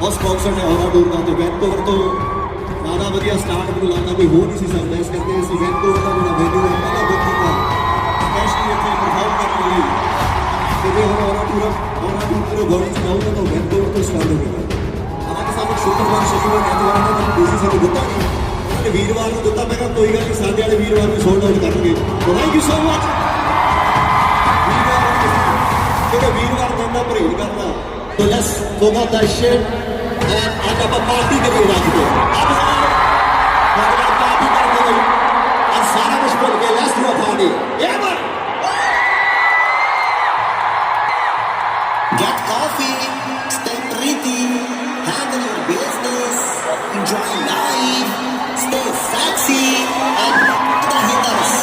ਬਹੁਤ ਸਪਾਂਸਰ ਨੇ ਹੋਰਾਂ ਦੂਰ ਦਾ ਤੇ ਵੈਨਕੂਵਰ ਤੋਂ ਜ਼ਿਆਦਾ ਵਧੀਆ ਸਟਾਰਟ ਮੈਨੂੰ ਲੱਗਦਾ ਕੋਈ ਹੋ ਨਹੀਂ ਸੀ ਸਕਦਾ। ਇਸ ਕਰਕੇ ਅਸੀਂ ਵੈਨਕੂਵਰ ਦਾ ਜਿਹੜਾ ਵੈਨਿਊ ਹੈ ਪਹਿਲਾਂ ਬੁੱਕ ਕੀਤਾ ਸਪੈਸ਼ਲੀ ਇੱਥੇ ਪਰਫਾਰਮ ਕਰਨ ਲਈ। ਤੇ ਜੇ ਹੁਣ ਹੋਰਾਂ ਨੂੰ ਪੂਰੇ ਗੋਲੀ ਚ ਜਾਊਗਾ ਤਾਂ ਵੈਨਕੂਵਰ ਤੋਂ ਸਟਾਰਟ ਹੋਵੇਗਾ। ਹਾਲਾਂਕਿ ਸਾਨੂੰ ਸ਼ੁੱਕਰਵਾਰ ਸ਼ਨੀਵਾਰ ਐਤਵਾਰ ਨੂੰ ਤੁਸੀਂ ਸਾਨੂੰ ਦਿੱਤਾ ਨਹੀਂ, ਉਹਨਾਂ ਨੇ ਵੀਰਵਾਰ ਨੂੰ ਦਿੱਤਾ। ਮੈਂ ਕਿਹਾ ਕੋਈ ਗੱਲ ਨਹੀਂ, ਸਾਡੇ ਵਾਲੇ ਵੀਰਵਾਰ ਨੂੰ ਸੋਲਡ ਆਊਟ ਕਰਨਗੇ। Thank you so much. ਵੀਰਵਾਰ ਬੰਦਾ ਪਰਹੇਜ਼ ਕਰਦਾ। So let's forget that shit and ਅੱਜ ਆਪਾਂ ਪਾਰਟੀ ਦੇ ਲਈ ਰੱਖ ਦਿਓ। ਅੱਜ ਆਪਾਂ ਪਾਰਟੀ ਕਰਦੇ ਲਈ ਅੱਜ ਸਾਰਾ ਕੁਝ ਭੁੱਲ ਕੇ let's do a party. Yeah man. Get coffee, stay pretty, handle your business, enjoy life, stay sexy, and the hitters.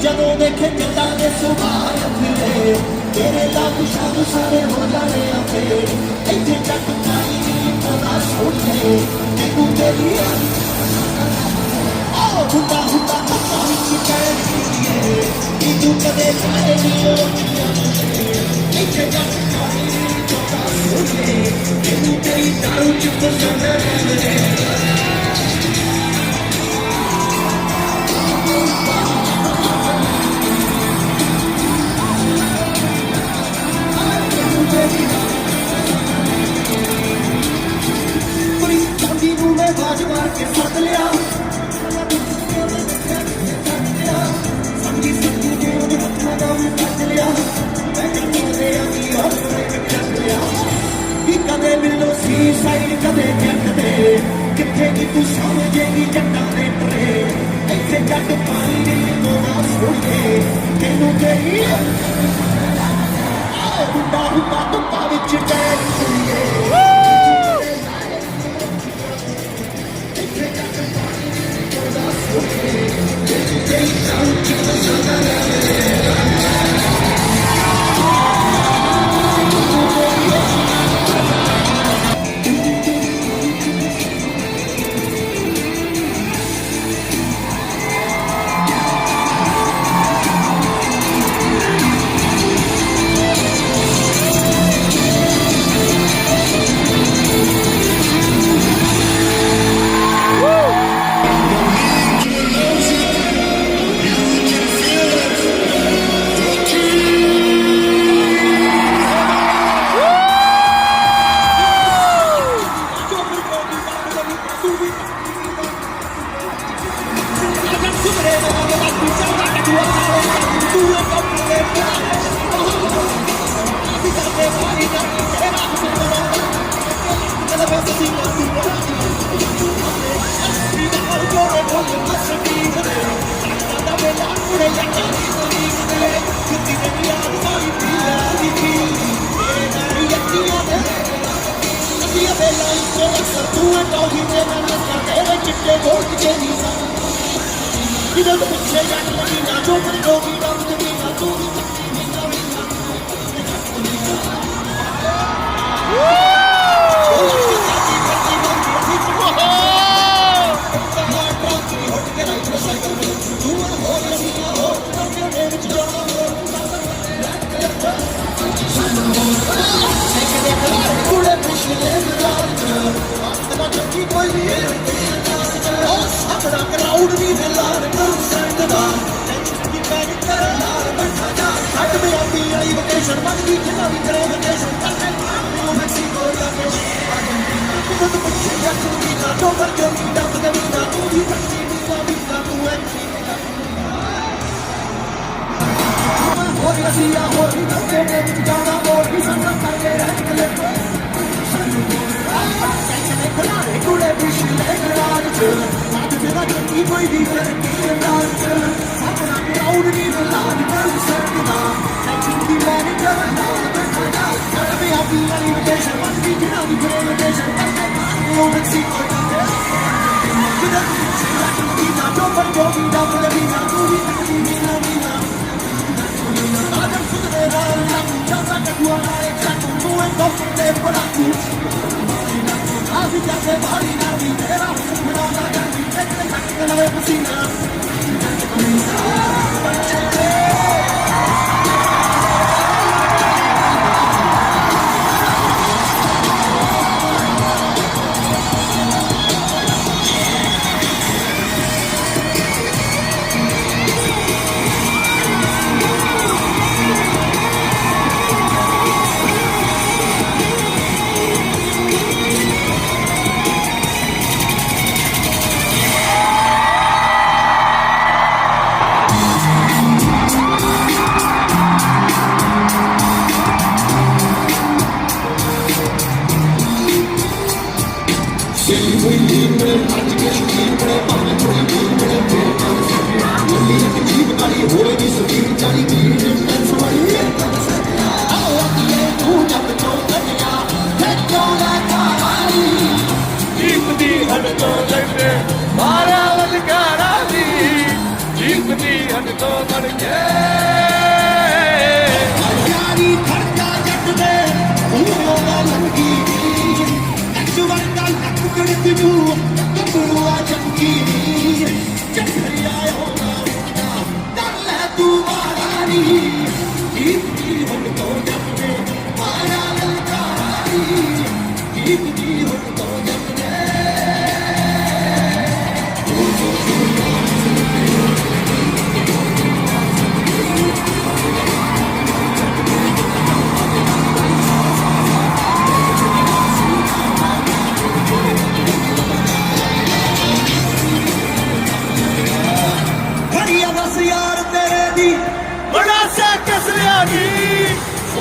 ਜਦੋਂ ਦੇਖੇ ਜੱਟਾਂ ਦੇ ਸੁਭਾਅ ਫਿਰੇ ਤੇਰੇ ਲਾਭ ਸ਼ਾਨ ਸਾਰੇ ਹੋ ਜਾਣੇ ਆਪੇ ਇੱਥੇ ਜੱਟ ਕਾਈ ਨਹੀਂ ਪਤਾ ਸੋਚੇ ਤੈਨੂੰ ਤੇਰੀ ਆ ਹੁੰਦਾ ਹੁੰਦਾ ਪਤਾ ਵਿੱਚ ਕਹਿ तू कदे जाए नहीं इतने जट पाई चौथा सोचे तेनू तेरी दारू च पसंद है बाज मार के सद लिया समझी सकती ने उन्हें अपना नाम कट लिया मैं कहती और कि कदे मिलो सी साइड कदे जटते किथे की तू समझेगी जट्टा दे टरे इथे जट पानी नहीं मोना सोए तेनू तेरी बुंदा बुंदा धुप्पा विच टैग सुनिए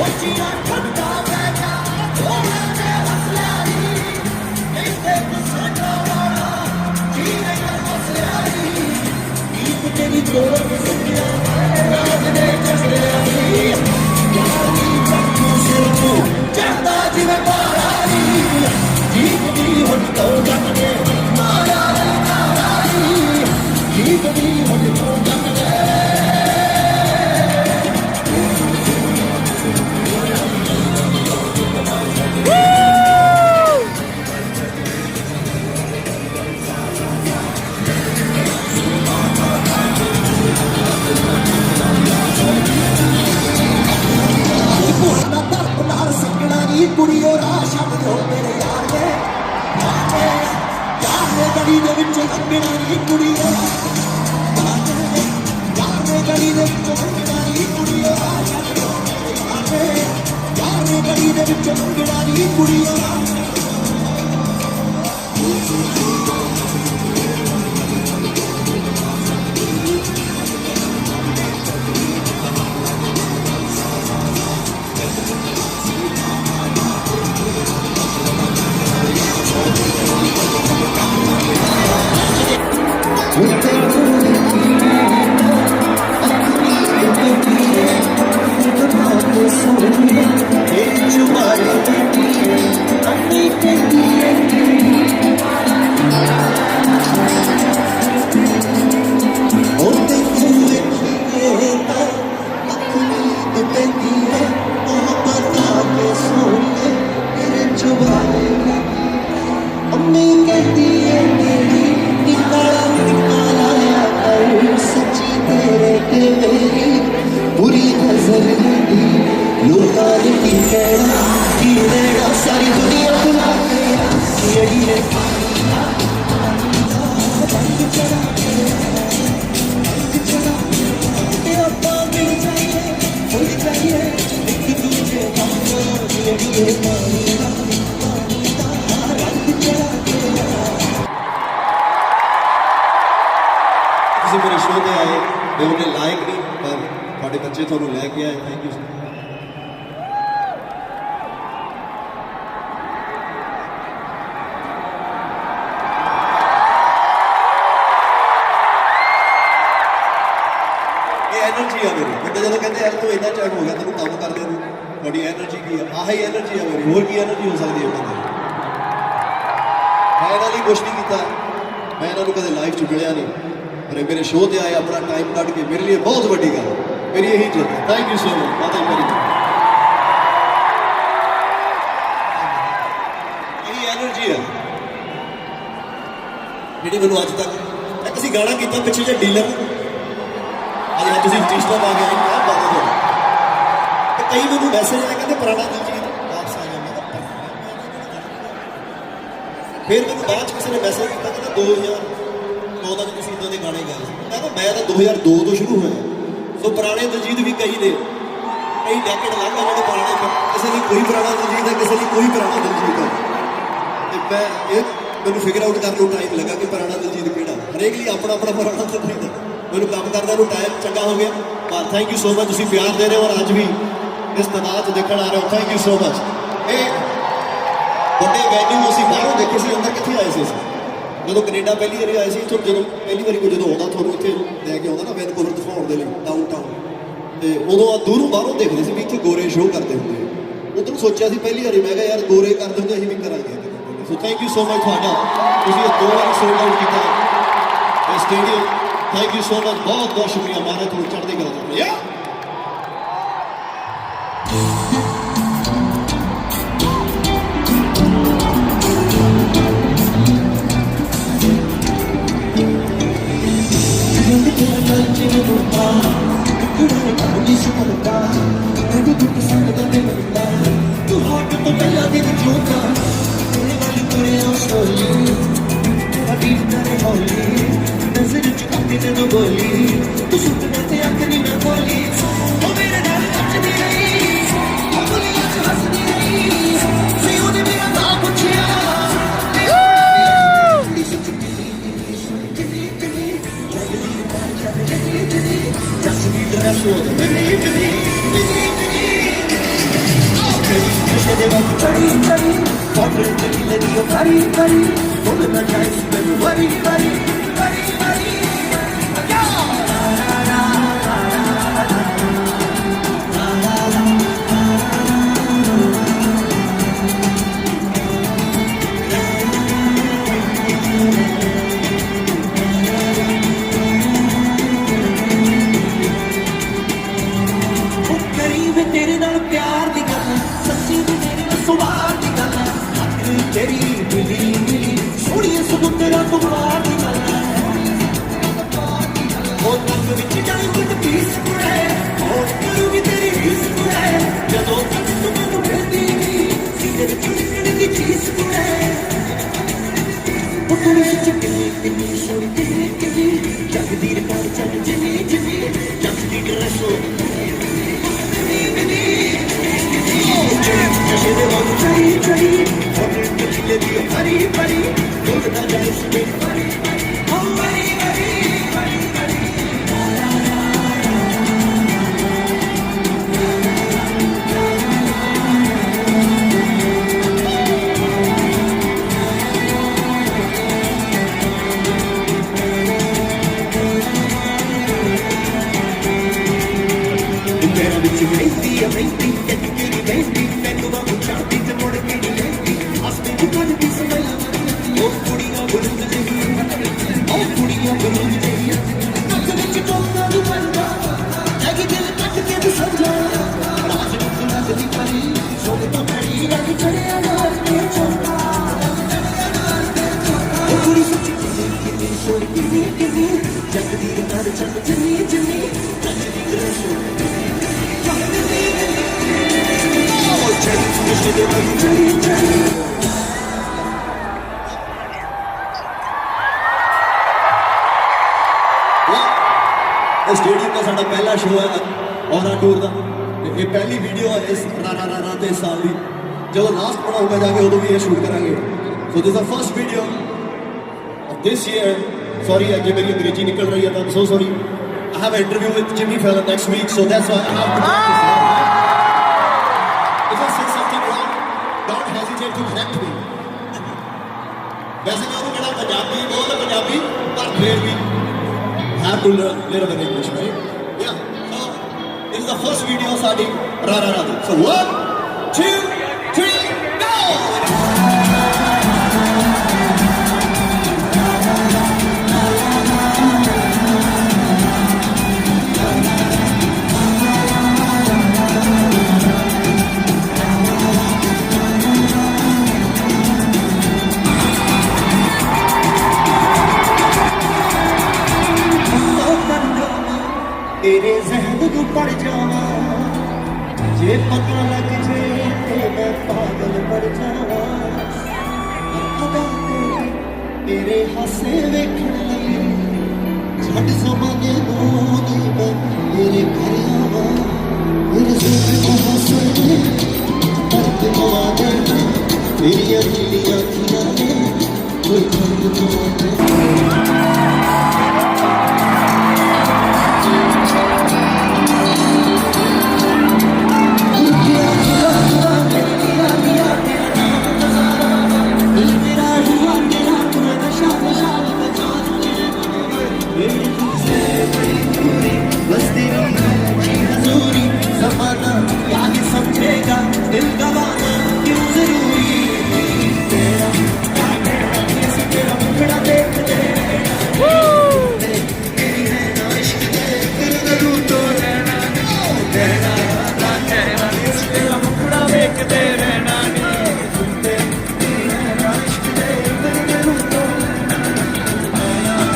ਉੱਚੀਆਂ ਠੰਡਾ ਬਹਿ ਗਿਆ ਥੋੜਾ ਜਿਹਾ ਹੱਸਲਿਆ ਨੀ ਇੱਥੇ ਸਾਡਾ ਵਾਲਾ ਜੀ ਨਹੀਂ ਹੱਸਲਿਆ ਨੀ ਗੀਤ ਤੇਰੀ ਤੋੜ ਸੁਣਿਆ ਰਾਜ ਨੇ ਚੱਲਿਆ ਨੀ ਯਾਰ ਦੀ ਚੱਕੂ ਸਿਰ ਤੋਂ ਚੜਦਾ ਜਿਵੇਂ ਪਾਰਾ ਨੀ ਗੀਤ ਦੀ ਹੁਣ ਤੋਂ ਜੱਟ ਨੇ ਮਾਇਆ ਨੀ ਗੀਤ ਦੀ ਹੁਣ ਤੋਂ ਜੱਟ ਨੇ ਕੁੜੀਓ ਰਾਹ ਛੱਡ ਦੋ ਮੇਰੇ ਯਾਰ ਨੇ ਗਲੀ ਦੇ ਵਿੱਚ ਲੰਘਣਾ ਨੀ ਕੁੜੀਓ ਯਾਰ ਨੇ ਗਲੀ ਦੇ ਵਿੱਚ ਲੰਘਣਾ ਨੀ ਕੁੜੀਓ ਰਾਹ ਛੱਡ ਦੋ ਮੇਰੇ ਯਾਰ ਨੇ ਗਲੀ ਦੇ ਵਿੱਚ ਲੰਘਣਾ ਨੀ ਕੁੜੀਓ ਤੁਸੀਂ ਮੇਰੇ ਸ਼ੋਅ ਤੇ ਆਏ ਮੈਂ ਉਹਨੇ ਲਾਇਕ ਨਹੀਂ ਪਰ ਤੁਹਾਡੇ ਬੱਚੇ ਤੁਹਾਨੂੰ ਲੈ ਕੇ ਆਏ ਥੈਂਕ ਯੂ ਇਹ એનર્ਜੀ ਆ ਮੇਰੀ ਬੰਦੇ ਜਦੋਂ ਕਹਿੰਦੇ ਯਾਰ ਤੂੰ ਇੰਨਾ ਚੜ ਹੋ ਗਿਆ ਤੈਨੂੰ ਕੰਮ ਕਰਦੇ ਨੂੰ ਤੁਹਾਡੀ એનર્ਜੀ ਕੀ ਆ ਆਹੀ એનર્ਜੀ ਆ ਮੇਰੀ ਹੋਰ ਕੀ એનર્ਜੀ ਹੋ ਸਕਦੀ ਹੈ ਬੰਦੇ ਮੈਂ ਇਹਨਾਂ ਲਈ ਕੁਛ ਨਹੀਂ ਕੀਤਾ ਮੈਂ ਇਹਨਾਂ ਨੂੰ ਕਦੇ ਲਾਈਫ 'ਚ ਮਿਲਿਆ ਨਹੀਂ ਪਰ ਮੇਰੇ ਸ਼ੋਅ ਤੇ ਆਏ ਆਪਣਾ ਟਾਈਮ ਕੱਢ ਕੇ ਮੇਰੇ ਲਈ ਬਹੁਤ ਵੱਡੀ ਗੱਲ ਮੇਰੀ ਇਹੀ ਇੱਜ਼ਤ ਹੈ ਥੈਂਕ ਯੂ ਸੋ ਮਚ ਮਾਤਾ ਜੀ ਮੇਰੀ ਇਹੀ એનર્ਜੀ ਹੈ ਜਿਹੜੀ ਮੈਨੂੰ ਅੱਜ ਤੱਕ ਇੱਕ ਅਸੀਂ ਗਾਣਾ ਕੀਤਾ ਪਿੱਛੇ ਜੇ ਡੀਲਰ ਅੱਜ ਤੁਸੀਂ ਟੀਸਟਾ ਪਾ ਕੇ ਆਏ ਕਿਆ ਬਾਤ ਹੈ ਤੇ ਕਈ ਮੈਨੂੰ ਮੈਸੇਜ ਆਏ ਕਹਿੰਦੇ ਪੁਰਾਣਾ ਦਿਲਜੀਤ ਵਾਪਸ ਆ ਗਿਆ ਮੈਂ ਫਿਰ ਮੈਨੂੰ ਬਾਅਦ ਚ ਕਿਸੇ ਨੇ ਮੈਸੇਜ ਕੀਤਾ ਕਿ 2009 ਤੱਕ ਤੁਸੀਂ ਇਦਾਂ ਦੇ ਗਾਣੇ ਗਾਏ ਸੀ ਮੈਂ ਤਾਂ 2002 ਤੋਂ ਸ਼ੁਰੂ ਹੋਇਆ ਸੋ ਪੁਰਾਣੇ ਦਿਲਜੀਤ ਵੀ ਕਈ ਨੇ ਕਈ ਡੈਕੇਡ ਲੱਗ ਗਏ ਜਿਹੜੇ ਪੁਰਾਣੇ ਕਿਸੇ ਲਈ ਕੋਈ ਪੁਰਾਣਾ ਦਿਲਜੀਤ ਹੈ ਕਿਸੇ ਲਈ ਕੋਈ ਪੁਰਾਣਾ ਦਿਲਜੀਤ ਹੈ ਤੇ ਮੈਂ ਇਹ ਮੈਨੂੰ ਫਿਗਰ ਆਊਟ ਕਰਨ ਨੂੰ ਟਾਈਮ ਲੱਗਾ ਕਿ ਪੁਰਾਣਾ ਦਿਲਜੀਤ ਕਿਹੜਾ ਹਰੇਕ ਲਈ ਆਪਣਾ ਆਪਣਾ ਪੁਰਾਣਾ ਦਿਲਜੀਤ ਹੈ ਮੈਨੂੰ ਕੰਮ ਕਰਦਾ ਨੂੰ ਟਾਈਮ ਚੰਗਾ ਹੋ ਗਿਆ ਪਰ ਥੈਂਕ ਯੂ ਸੋ ਮਚ ਤੁਸੀਂ ਪਿਆਰ ਦੇ ਰਹੇ ਹੋ ਔਰ ਅੱਜ ਵੀ ਇਸ ਤਦਾਦ 'ਚ ਦੇਖਣ ਆ ਰਹੇ ਹੋ ਥੈਂਕ ਯੂ ਸੋ ਮਚ ਇਹ ਵੱਡੇ ਵੈਨਿਊ ਅਸੀਂ ਬਾਹਰੋਂ ਦੇਖੇ ਸੀ ਅੰਦਰ ਕਿੱਥੇ ਆਏ ਸੀ ਅਸੀਂ ਜਦੋਂ ਕੈਨੇਡਾ ਪਹਿਲੀ ਵਾਰੀ ਆਏ ਸੀ ਇੱਥੋਂ ਜਦੋਂ ਪਹਿਲੀ ਵਾਰੀ ਕੋਈ ਜਦੋਂ ਆਉਂਦਾ ਤੁਹਾਨੂੰ ਇੱਥੇ ਲੈ ਕੇ ਆਉਂਦਾ ਨਾ ਵੈਨਕੂਵਰ ਦਿਖਾਉਣ ਦੇ ਲਈ ਡਾਊਨਟਾਊਨ ਤੇ ਉਦੋਂ ਆ ਦੂਰੋਂ ਬਾਹਰੋਂ ਦੇਖਦੇ ਸੀ ਵੀ ਇੱਥੇ ਗੋਰੇ ਸ਼ੋਅ ਕਰਦੇ ਹੁੰਦੇ ਉਦੋਂ ਸੋਚਿਆ ਸੀ ਪਹਿਲੀ ਵਾਰੀ ਮੈਂ ਕਿਹਾ ਯਾਰ ਗੋਰੇ ਕਰਦੇ ਹੁੰਦੇ ਅਸੀਂ ਵੀ ਕਰਾਂਗੇ so thank you so much ਤੁਹਾਡਾ ਤੁਸੀਂ ਇਹ 2 ਵਾਰ ਸੋਲਡ ਆਊਟ ਕੀਤਾ ਇਹ stadium thank you so much ਬਹੁਤ ਬਹੁਤ ਸ਼ੁਕਰੀਆ ਮਾਰੇ ਤੁਹਾਨੂੰ ਚੜ੍ਹਦੀ ਕਲਾ ਦਿੱਤੀ ਯਾ ਤੂੰ ਹੱਟ ਤੋਂ ਪਹਿਲਾਂ ਦੀ ਜੋਤਾ ਤੇਰੇ ਵਾਲੀ ਤੁਰਿਆ ਸੋਲੀ ਅਭੀ ਤੇਰੇ ਹੌਲੀ ਨਜ਼ਰ ਚ ਕੱਢੀ ਤੈਨੂੰ ਗੋਲੀ ਤੂੰ ਸੁਣਨੇ ਤੇ ਅੱਖ ਨਹੀਂ ਮੈਂ ਬੋਲੀ ਉਹ ਮੇਰੇ ਨਾਲ ਨੱਚਦੀ ਰਹੀ ਬੋਲੀਆਂ ਚ ਹੱਸਦੀ ਰਹੀ ਸੀ ਉਹਨੇ ਮੇਰਾ ਨਾਂ ਪੁੱਛਿਆ Just need the rest of the minute. चढ़ी चढ़ी बॉटल चली लगी ओ करी करी बोल ना जाए मैं वरी वरी वरी वरी तेरे नाल प्यार दी गल सच्ची दी तेरे नाल सुभार दी गल तेरी मिली मिली सोहणी सगों तेरा कुमार दी गल ओ तंग विच जाई गुड पीस कुड़े ओ करूंगी तेरी रीस कुड़े जदों तक तू मैनूं मिलदी नहीं सीने विच निकलदी दी चीज कुड़े ओ तेरी सच्ची किन्नी किन्नी सोहणी किन्नी किन्नी जगदी रे पर चल जिन्नी जिन्नी जगदी रसो जैसे दे वांगू चढ़ी चढ़ी बॉटल चली लगी ओ भरी भरी बोल ना जाए सुबह भरी हम भरी भरी भरी भरी तेरा बिच मेहंदी है मेहंदी मेहंदी मैनू बाबू चाहती ते मुड़ के नहीं लेंदी हसते दुकान की समय ओ कुड़ियां बुलंद नहीं ओ कुड़ियां बुलंद नहीं नक विच टोका नु बनदा लगी दिल कट के तू समझा राज मुख लगदी परी सोने तो खड़ी रंग चढ़िया नाल के चोका ओ कुड़ी सच्ची किन्नी सोनी किन्नी किन्नी जगदी नाल चल जिन्नी जिन्नी जगदी रसो स्टेडियम का साडा पहला शो है औरा टूर का ये पहली वीडियो है इस रा ते साल की जो लास्ट बड़ा होगा जाके उदों भी ये शूट करांगे so this the first video of this year sorry अगे मेरी अंग्रेजी निकल रही है तो so sorry I have interview with Jimmy Fallon next week so that's why I have to if I say something wrong don't hesitate to correct me वैसे मैं उन्हें कहना पंजाबी बोल पंजाबी पर फिर भी have to learn a little bit English right yeah so this is the first video साडी रा so 1 2 3 go तेरे जहन को पड़ जावा जे पता लग जे ते मैं पागल पड़ जावा अदा तेरे हसे वेखण लई छड़ ज़माने नूं नी मैं तेरे घर आवा मेरे सुख को हंसने दर्द मवा दे तेरी अखियां अखियां ने कोई दर्द मवा दे समझेगा दिल गवाना क्यों जरूरी तेरा मुखड़ा देख दे तेरी है ना इश्क दे तेरे दिल तो रहना तेरा मुखड़ा देख दे रहना तेरी है ना इश्क दे तेरे दिल तो तेरा मुखड़ा देख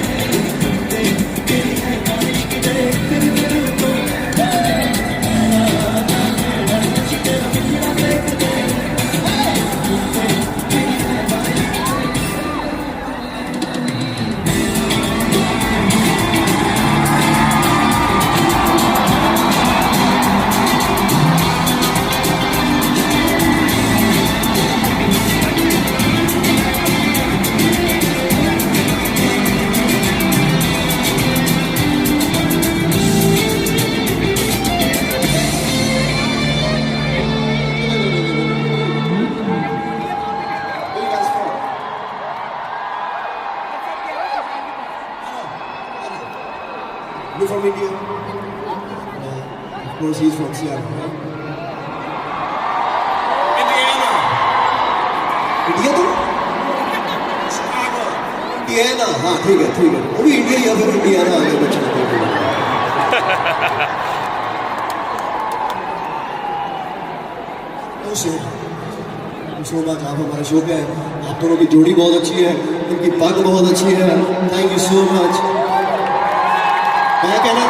दे तेरी है ना इश्क दे तेरे दिल तो तेरा मुखड़ा देख दे You from India? Of course, he's from Seattle. Right? Indiana. India तो? Chicago. Indiana. हाँ ठीक है ठीक है. वो भी इंडिया या फिर इंडियाना आ गया बच्चा. सो मच आप हमारे शो पे आए. आप दोनों की जोड़ी बहुत अच्छी है, इनकी पग बहुत अच्छी है. Thank you so much. मैं ये कहना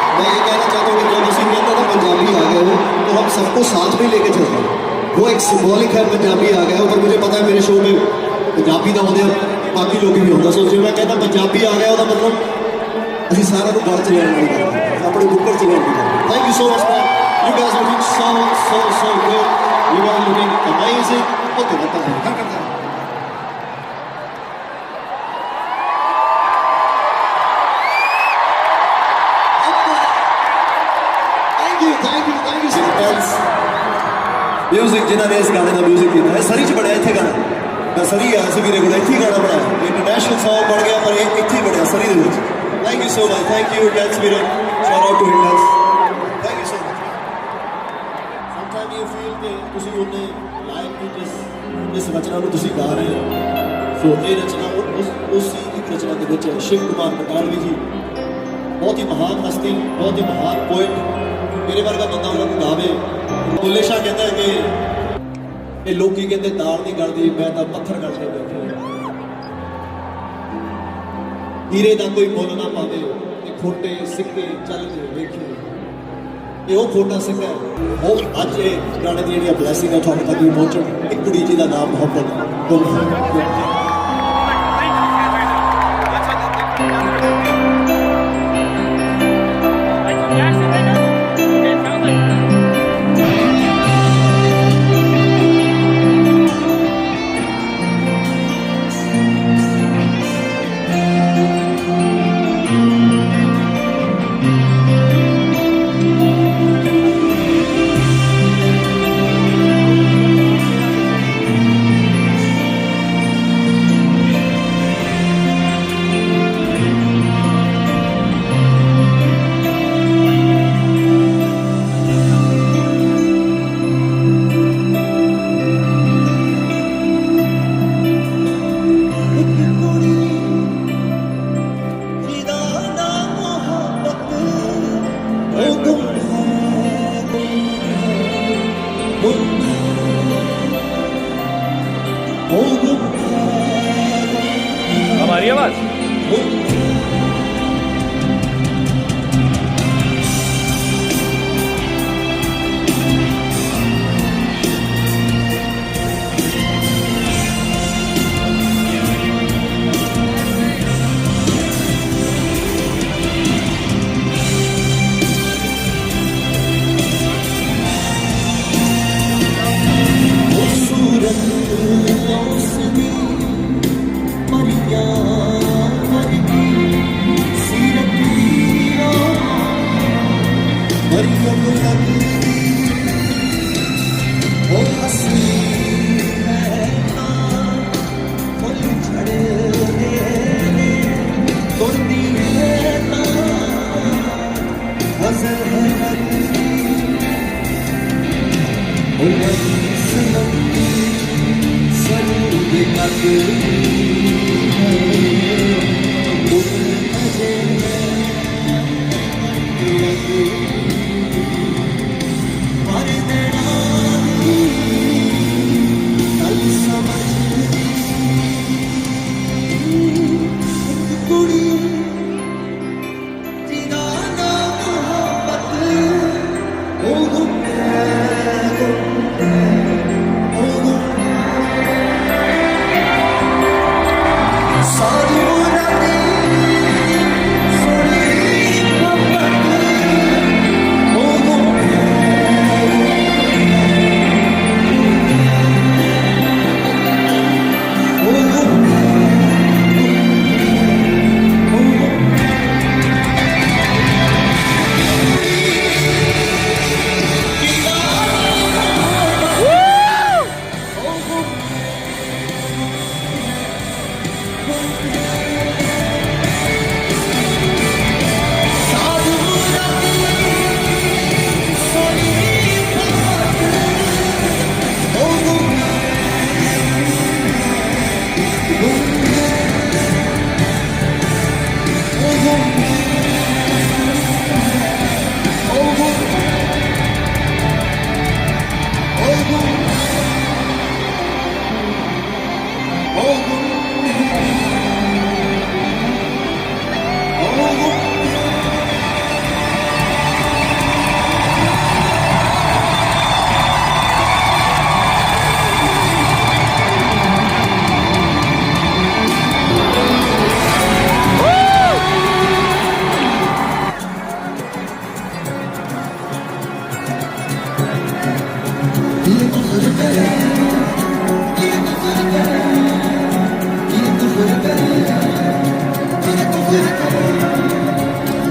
चाहता हूँ कि जब उसी कहता था पंजाबी आ गए हो तो हम सबको साथ में लेके चलते हैं. वो एक सिंबॉलिक है पंजाबी आ गया हो, पर मुझे पता है मेरे शो में पंजाबी का होते बाकी लोग भी होता. सो जो मैं कहता पंजाबी आ गया होता मतलब ਅਸੀਂ ਸਾਰਾ ਨੂੰ ਬਾਹਰ ਚਲਾਉਣ ਵਾਲੀ ਗੱਲ ਹੈ, ਆਪਣੇ ਉੱਪਰ ਚਲਾਉਣ ਦੀ ਗੱਲ. Thank you so much man. You guys looking so good. You guys looking amazing. Okay, that's it. Thank you so much. Music जिन्होंने इस गाने का म्यूजिक किया है सरी च बढ़िया इतने गाना. मैं सरी आया सी मेरे को इतने गाना बनाया. इंटरनेशनल सॉन्ग बन गया पर इतने बढ़िया सरी दे विच. Thank you so much. Thank you, Dance Spirit. Shout out to Hindus. Thank you so much. Sometimes you feel कि तुसी उन्हें लाइव की जिस रचना को तुसी गा रहे हो, सो ये रचना उसी एक रचना के विच शिव कुमार बटालवी जी बहुत ही महान हस्ती, बहुत ही महान पोएट. मेरे वर्गा बंदा उन्होंने गावे. बुल्ले शाह कहता है कि ये लोग कहते दाल नहीं गलती, मैं तो पत्थर गल के बैठे. हीरे का कोई मुल ना पावे, खोटे सिक्के चल के वेखे. ये वो खोटा सिक्का है. वो अज ये गाने की जी ब्लैसिंग है थोड़े तक भी पहुँचन. एक कुड़ी जी का नाम मोहब्बत गुल है. हमारी आवाज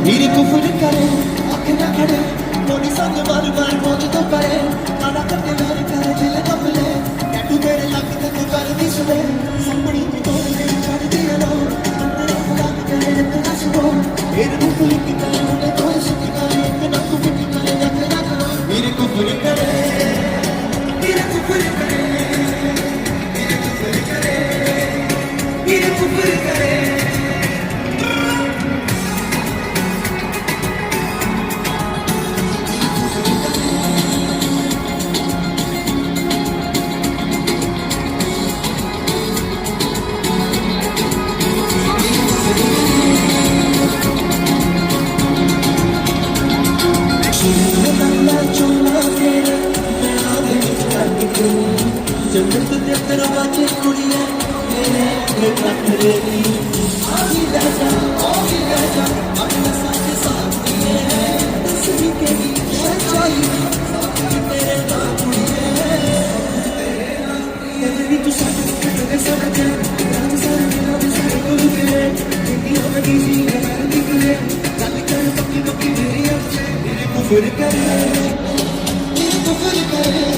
मेरी कुफर करे आंखें ना खड़े मोनी संग बार बार मौज तो पड़े काना करते मेरे करे दिल कपले टैटू तेरे लग तक कर दी सुने संपड़ी की तोड़ मेरी छाड़ दिया लो अंदर लग करे इतना सुनो मेरे कुफर की करे मुझे तो सुखी करे इतना कुफर की करे रख ना करो मेरे कुफर करे मेरे कुफर करे मेरे कुफर करे मेरे कुफर करे जन्नत दे दरवाजे कुड़िया मेरे रख लेनी आही राजा अपने साथ साथ दिए तस्वीर के भी सच्चाई तेरे नाम कुड़िया तेरी तू साथ तेरे साथ राम सारे मेरा सारे को लुके इंडिया में किसी ने कर दिखे चल कर पक्की पक्की मेरी अच्छे मेरे को फिर करे मेरे को फिर करे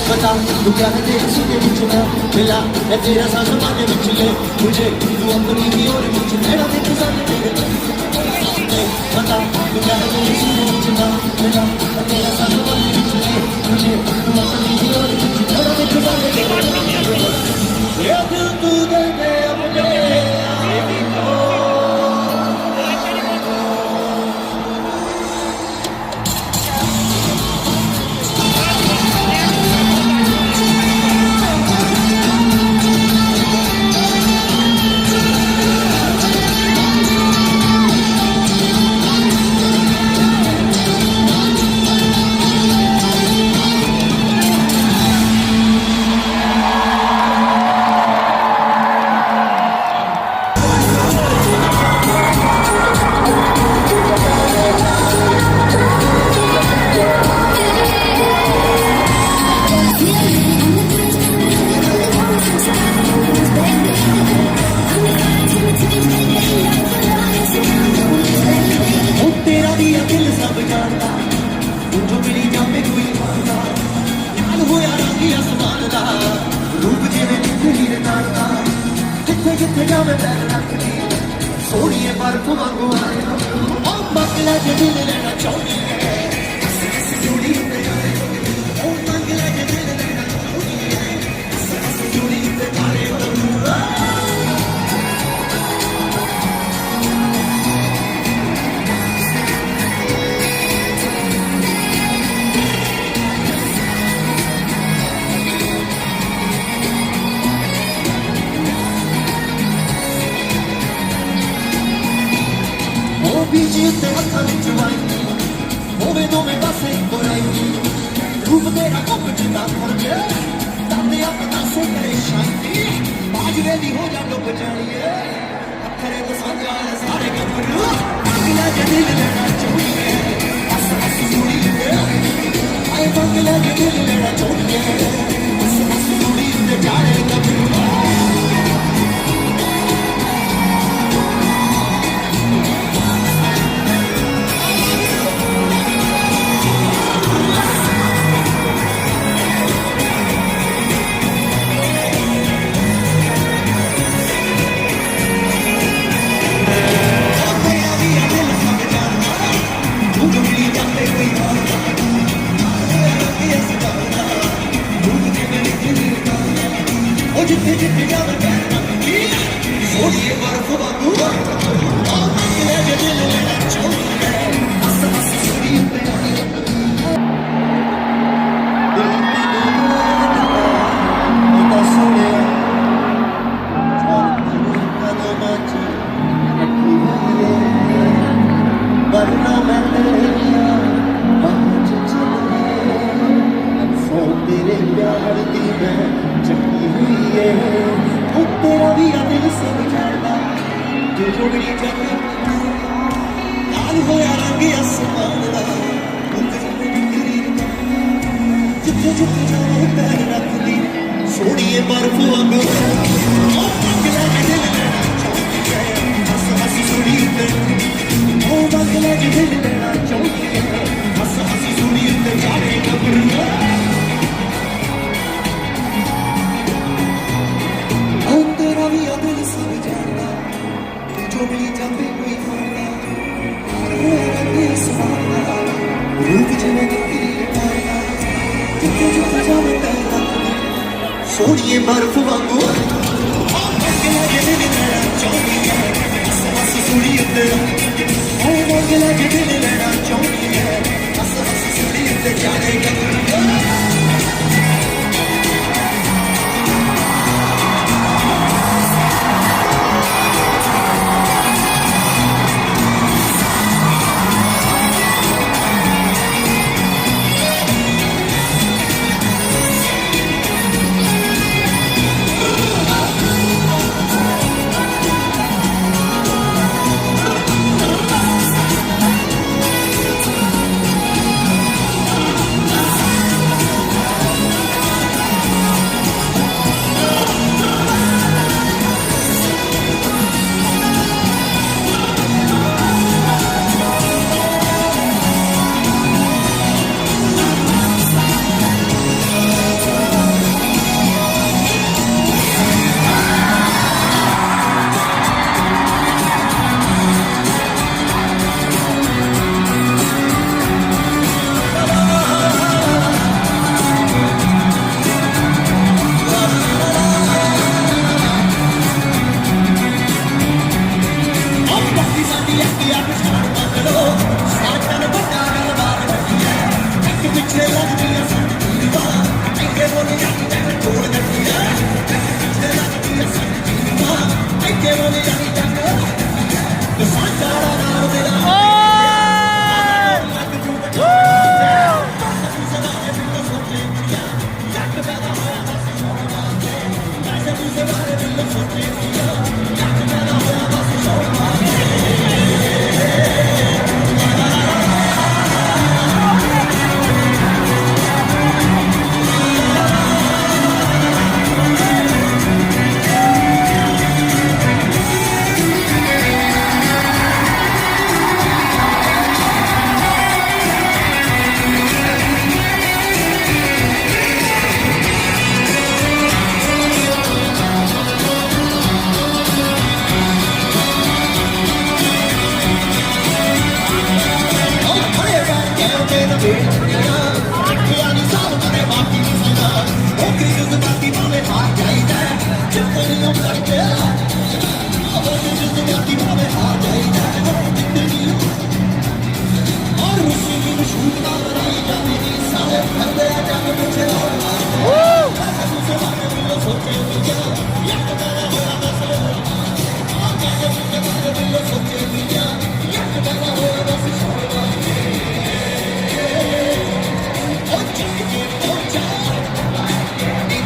बता तू क्या है तेरे सीने में चुना मिला है तेरा साथ माने में चले मुझे तू अपनी की ओर मुझे मेरा देख सामने तेरे बता तू क्या है तेरे सीने में चुना मिला है तेरा साथ माने में चले मुझे तू अपनी की ओर मुझे मेरा देख सामने तेरे ये दिल तू दे दे अपने ਜਾਵੇ ਪੈਰ ਰੱਖਦੀ ਸੋਹਣੀਏ ਬਰਫ ਵਾਂਗੂ ਆਏ ਉਹ ਮੰਗਲਾ ਜੇ ਦਿਲ ਲੈਣਾ ਚਾਹੁੰਦੀ ਹੈ ਜੁੜੀ ਤੇ ਆਏ ਉਹ ਮੰਗਲਾ ਜੇ ਦਿਲ ਲੈਣਾ ਚਾਹੁੰਦੀ ਹੈ ਜੁੜੀ ਤੇ ਆਏ बीच उत्ते हत्थां विच वाई होवे दोवें पासे बुराई रूप तेरा कुप जिंदा फर गया दाते अपना से परेशानी बाजरे दी हो जा डुब जानिए अखरे तो साजा सारे गबरू मंगला जे दिल लेना चाहिए हस हस जुड़ी ते आए मंगला जे दिल लेना चाहिए हस हस जुड़ी ते जाए गबरू जिथे जिथे जावे पैर रखती सोनिए बर्फ वांगू ओ मंगले जे दिल लेना चाहुंदी है हस हस सुड़ी ते आई दिल मेरा सोने कदम च रखी हुई है वरना मैं तेरिया बाज चले सो तेरे प्यार दी मैं चकी हुई है तेरा भी आ दिल से बिछड़दा जो जोगड़ी जावे लाल होया रंग आसमान दा जिथे जिथे जावे पैर रखदी सोनिए बर्फ वांगू ओ मंगला जे दिल लेना चाहुंदी है हस हस सुड़ी ते ओ मंगला जे दिल लेना चाहुंदी है हस हस सुड़ी ते जावे गबरू दिल से जाना जो मिली जावे कोई खाना रूप जमे जिथे जिथे जावे पैर रखदी सोनिए बर्फ वांगू मंगला जे दिल लेना चाहुंदी है हस हस सुड़ी ते ओ मंगला जे दिल लेना चाहुंदी है हस हस सुड़ी ते जाने गबरू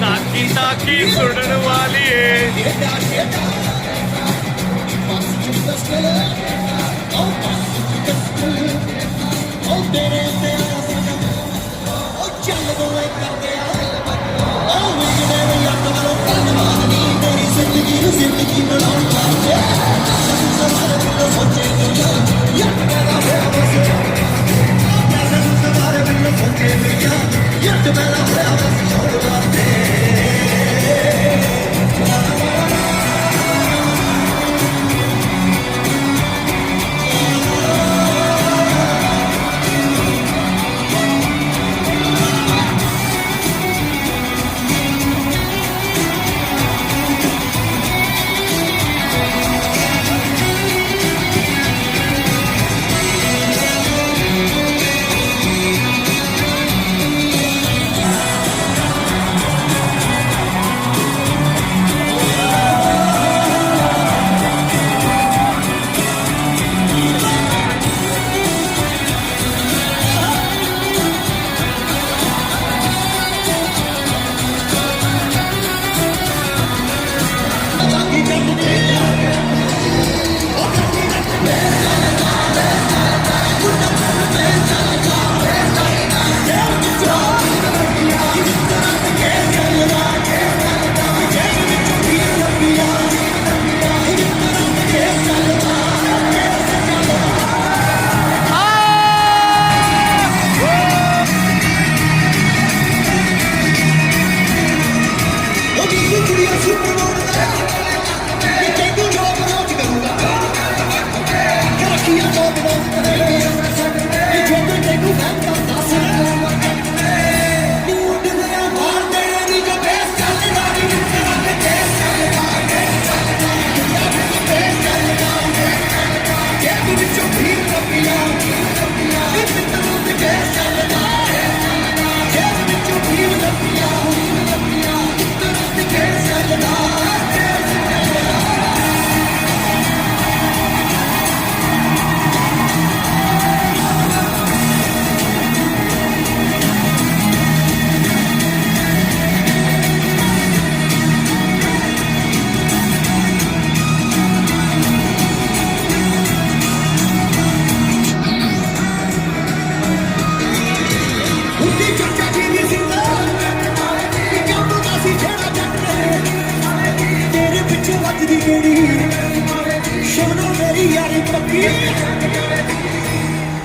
ताकी ताकी सुनने वाली है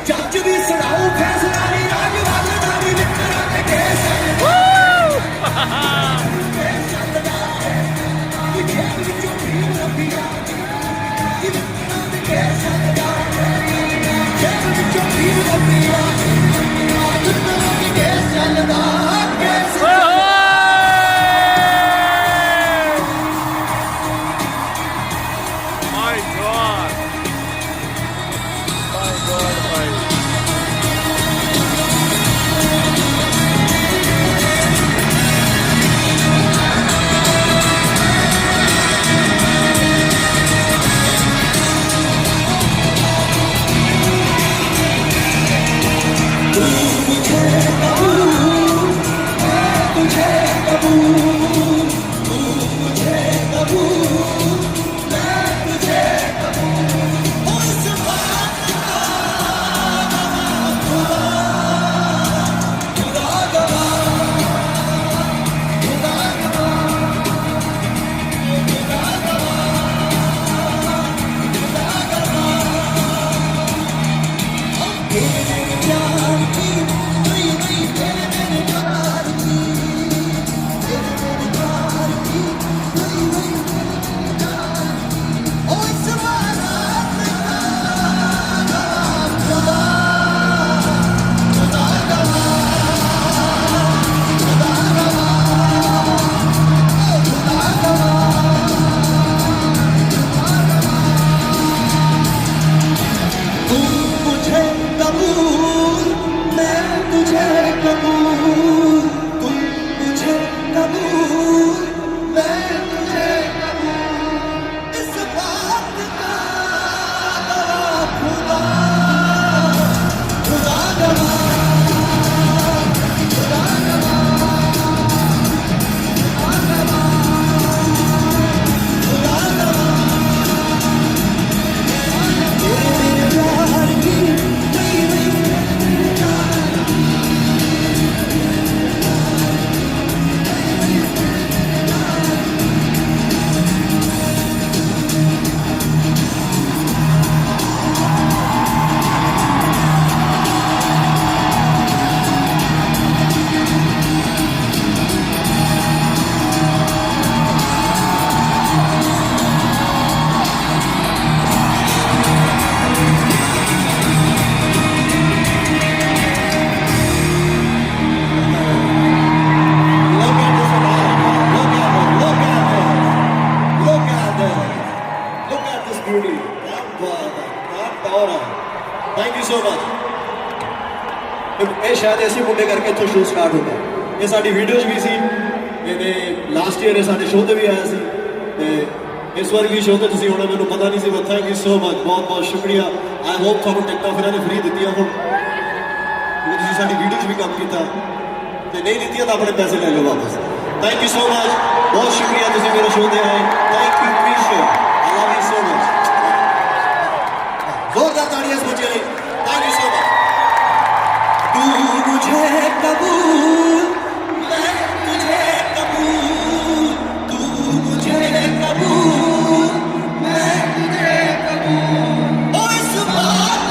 जज भी सुनाओ फैसला नहीं राज वाला भी निकला के case My God. My God, भाई. ब्यूटी, क्या बात है, क्या टॉर है। Thank you so much. ਇਹ ਸ਼ਾਇਦ ਇਸੇ ਮੁੰਡੇ ਕਰਕੇ ਇੱਥੋਂ ਸ਼ੋਅ ਸਟਾਰਟ ਹੁੰਦਾ। ਇਹ ਸਾਡੀ ਵੀਡੀਓਜ਼ ਵੀ ਸੀ, ਇਹਨੇ ਲਾਸਟ ਈਅਰ ਇਹ ਸਾਡੇ ਸ਼ੋਅ ਤੇ ਵੀ ਆਇਆ ਸੀ ਤੇ ਇਸ ਵਾਰ ਵੀ ਸ਼ੋਅ ਤੇ ਤੁਸੀਂ ਹੋਣਾ, ਮੈਨੂੰ ਪਤਾ ਨਹੀਂ ਸੀ। But thank you so much, ਬਹੁਤ ਬਹੁਤ ਸ਼ੁਕਰੀਆ। ਆਈ ਹੋਪ ਤੁਹਾਨੂੰ ਟਿਕਟਾਂ ਫਿਰ ਇਹਨੇ ਫ੍ਰੀ ਦਿੱਤੀਆਂ ਹੁਣ, ਕਿਉਂਕਿ ਤੁਸੀਂ ਸਾਡੀ ਵੀਡੀਓਜ਼ ਵੀ ਕੰਮ ਕੀਤਾ, ਤੇ ਨਹੀਂ ਦਿੱਤੀਆਂ ਤਾਂ ਆਪਣੇ ਪੈਸੇ ਲੈ ਲਓ ਵਾਪਸ। ਥੈਂਕ ਯੂ ਸੋ ਮਚ, ਬਹੁਤ ਸ਼ੁਕਰੀਆ ਤੁਸੀਂ ਮੇਰੇ ਸ਼ੋਅ ਤੇ ਆਏ। Thank you appreciate, I love you so much. ਜ਼ੋਰਦਾਰ ਤਾੜੀਆਂ ਇਸ ਬੱਚੇ ਲਈ। Thank you so much. तू मुझे कबूल, मैं तुझे कबूल, तू मुझे कबूल, मैं तुझे कबूल। ओ इस बात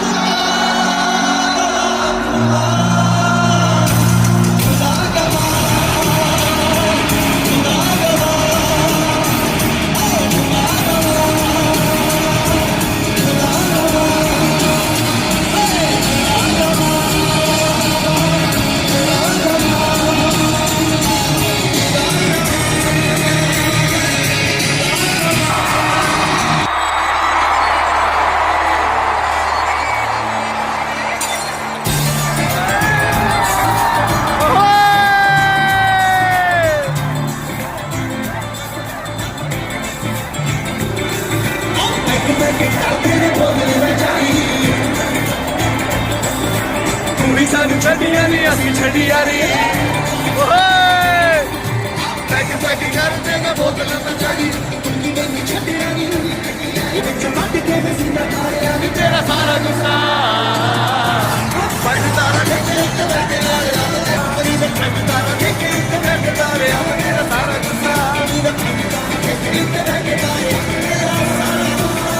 ਸਾਨੂੰ ਛੱਡੀਆਂ ਨਹੀਂ, ਅਸੀਂ ਛੱਡੀਆਂ ਨਹੀਂ। ਓਏ ਪੈਕ ਪੈਕ ਕਰਦੇ ਮੈਂ ਬੋਤਲਾਂ ਤੇ ਚੜੀ, ਕੁੜੀ ਮੈਨੂੰ ਛੱਡਿਆ ਨਹੀਂ। ਇਹ ਵਿੱਚ ਮੱਟ ਕੇ ਮੈਂ ਜ਼ਿੰਦਾ ਖਾਇਆ ਨੀ ਤੇਰਾ ਸਾਰਾ ਗੁੱਸਾ। ਪੱਟਦਾਰਾ ਦੇ ਕੇ ਇੱਕ ਬੈਠੇ ਨਾਲ ਆਉਂਦੇ ਆਪਣੀ ਦੇ ਪੱਟਦਾਰਾ ਦੇ ਕੇ ਇੱਕ ਬੈਠੇ ਨਾਲ ਆਉਂਦੇ ਤੇਰਾ ਸਾਰਾ ਗੁੱਸਾ। ਪੱਟਦਾਰਾ ਦੇ ਕੇ ਇੱਕ ਬੈਠੇ ਨਾਲ ਆਉਂਦੇ ਤੇਰਾ ਸਾਰਾ ਗੁੱਸਾ।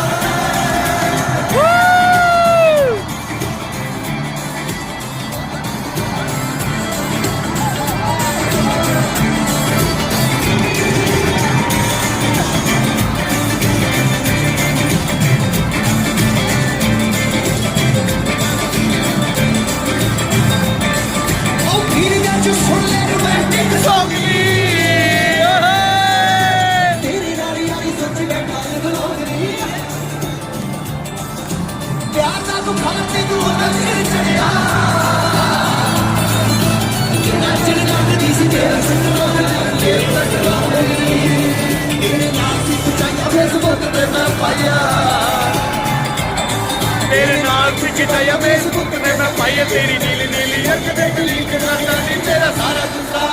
तेरे नाल खिंचाया फेसबुक ने मैं पाई तेरी नीली नीली अख दे गली करता नहीं तेरा सारा गुस्सा।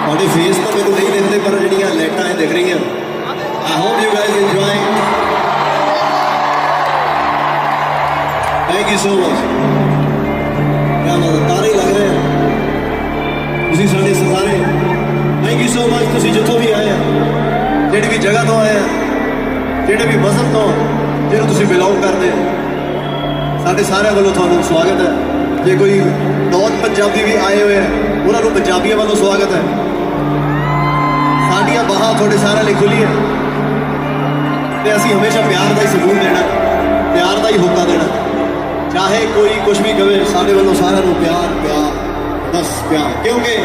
ਤੁਹਾਡੇ ਫੇਸ ਤਾਂ ਮੈਨੂੰ ਨਹੀਂ ਦਿਖਦੇ, ਪਰ ਜਿਹੜੀਆਂ ਲਾਈਟਾਂ ਇਹ ਦਿਖ ਰਹੀਆਂ। I hope you guys enjoy. Thank you so much. ਕਿਆ ਮਜ਼ਾ, ਤਾਰੇ ਲੱਗ ਰਹੇ ਆ ਤੁਸੀਂ ਸਾਡੇ ਸਾਰੇ। Thank you so much. ਤੁਸੀਂ ਜਿੱਥੋਂ ਵੀ ਆਏ ਆ, ਜਿਹੜੀ ਵੀ ਜਗ੍ਹਾ ਤੋਂ ਆਏ ਆ, ਜਿਹੜੇ ਵੀ ਮਜ਼ਹਬ ਤੋਂ ਜਿਹਨੂੰ ਤੁਸੀਂ ਬਿਲੋਂਗ ਕਰਦੇ ਆ, ਸਾਡੇ ਸਾਰਿਆਂ ਵੱਲੋਂ ਤੁਹਾਨੂੰ ਸਵਾਗਤ ਹੈ। ਜੇ ਕੋਈ ਨੌਨ ਪੰਜਾਬੀ ਵੀ ਆਏ ਹੋਏ ਆ, ਉਹਨਾਂ ਨੂੰ ਪੰਜਾਬੀਆਂ ਵੱਲੋਂ ਸਵਾਗਤ ਹੈ। ਸਾਡੀਆਂ ਬਾਹਾਂ ਤੁਹਾਡੇ ਸਾਰਿਆਂ ਲਈ ਖੁੱਲੀਆਂ ਤੇ ਅਸੀਂ ਹਮੇਸ਼ਾ ਪਿਆਰ ਦਾ ਹੀ ਸਬੂਤ ਦੇਣਾ, ਪਿਆਰ ਦਾ ਹੀ ਹੋਕਾ ਦੇਣਾ। ਚਾਹੇ ਕੋਈ ਕੁਝ ਵੀ ਕਵੇ, ਸਾਡੇ ਵੱਲੋਂ ਸਾਰਿਆਂ ਨੂੰ ਪਿਆਰ ਪਿਆਰ, ਬਸ ਪਿਆਰ। ਕਿਉਂਕਿ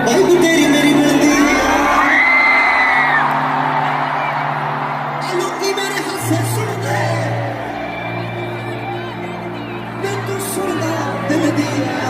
ਭਾਈ ਤੇਰੀ ਮੇਰੀ ਮਿਲਦੀ ਲੋਕੀ ਮੇਰੇ ਹਾਸੇ ਸੁਣਦੇ, ਮੈਂ ਤੂੰ ਸੁਣਦਾ ਦਿਲ ਦੀਆਂ।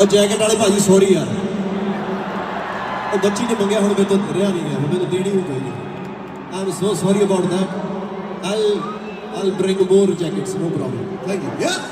ਉਹ ਜੈਕਟ ਵਾਲੇ ਭਾਜੀ ਸੌਰੀ ਯਾਰ, ਉਹ ਬੱਚੀ ਨੇ ਮੰਗਿਆ, ਹੁਣ ਮੇਰੇ ਤੋਂ ਰਿਹਾ ਨਹੀਂ ਗਿਆ, ਹੁਣ ਮੈਨੂੰ ਦੇਣੀ ਵੀ ਪਈ। I am so sorry about that. I'll bring more jackets, no problem. Thank you. Yeah.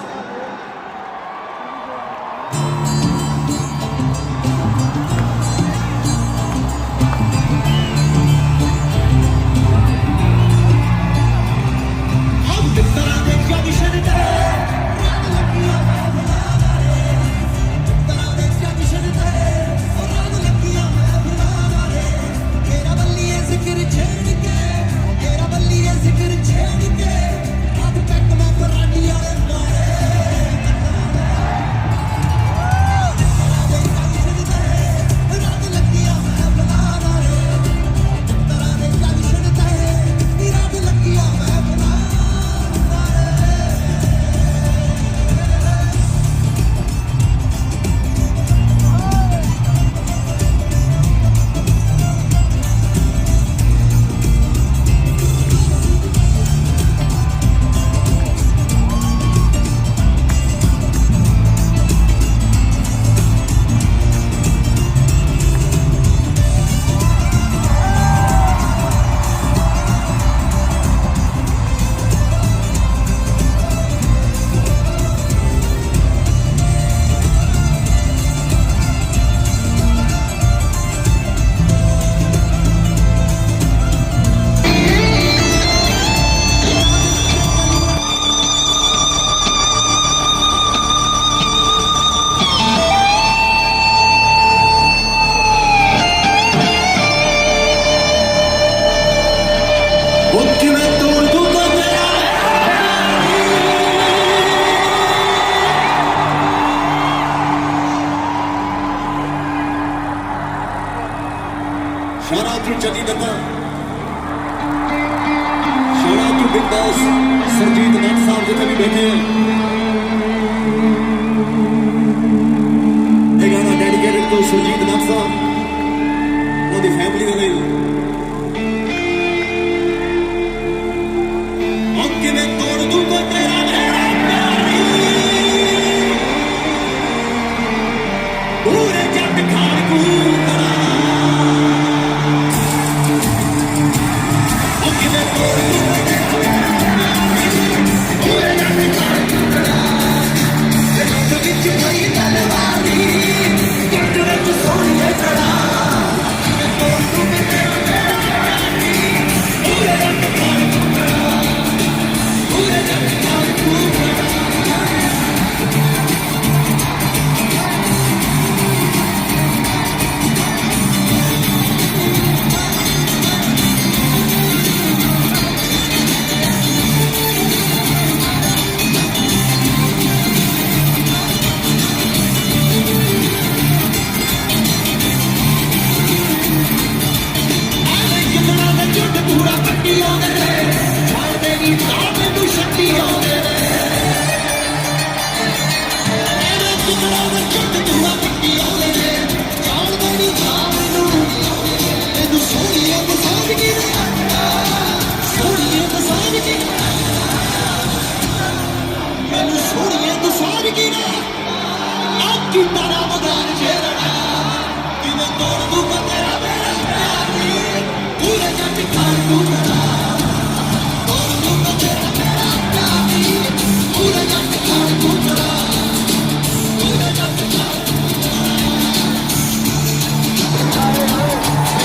Shout out to Jati Datta. Shout out to Big Boss Sarjeet Nath साहब जितने भी बैठे हैं। ये गाना डेडिकेटेड to Sarjeet Nath साहब, उनकी family के लिए। और कि मैं तोड़ दूंगा तेरा मेरा प्यारी, पूरे जग खान को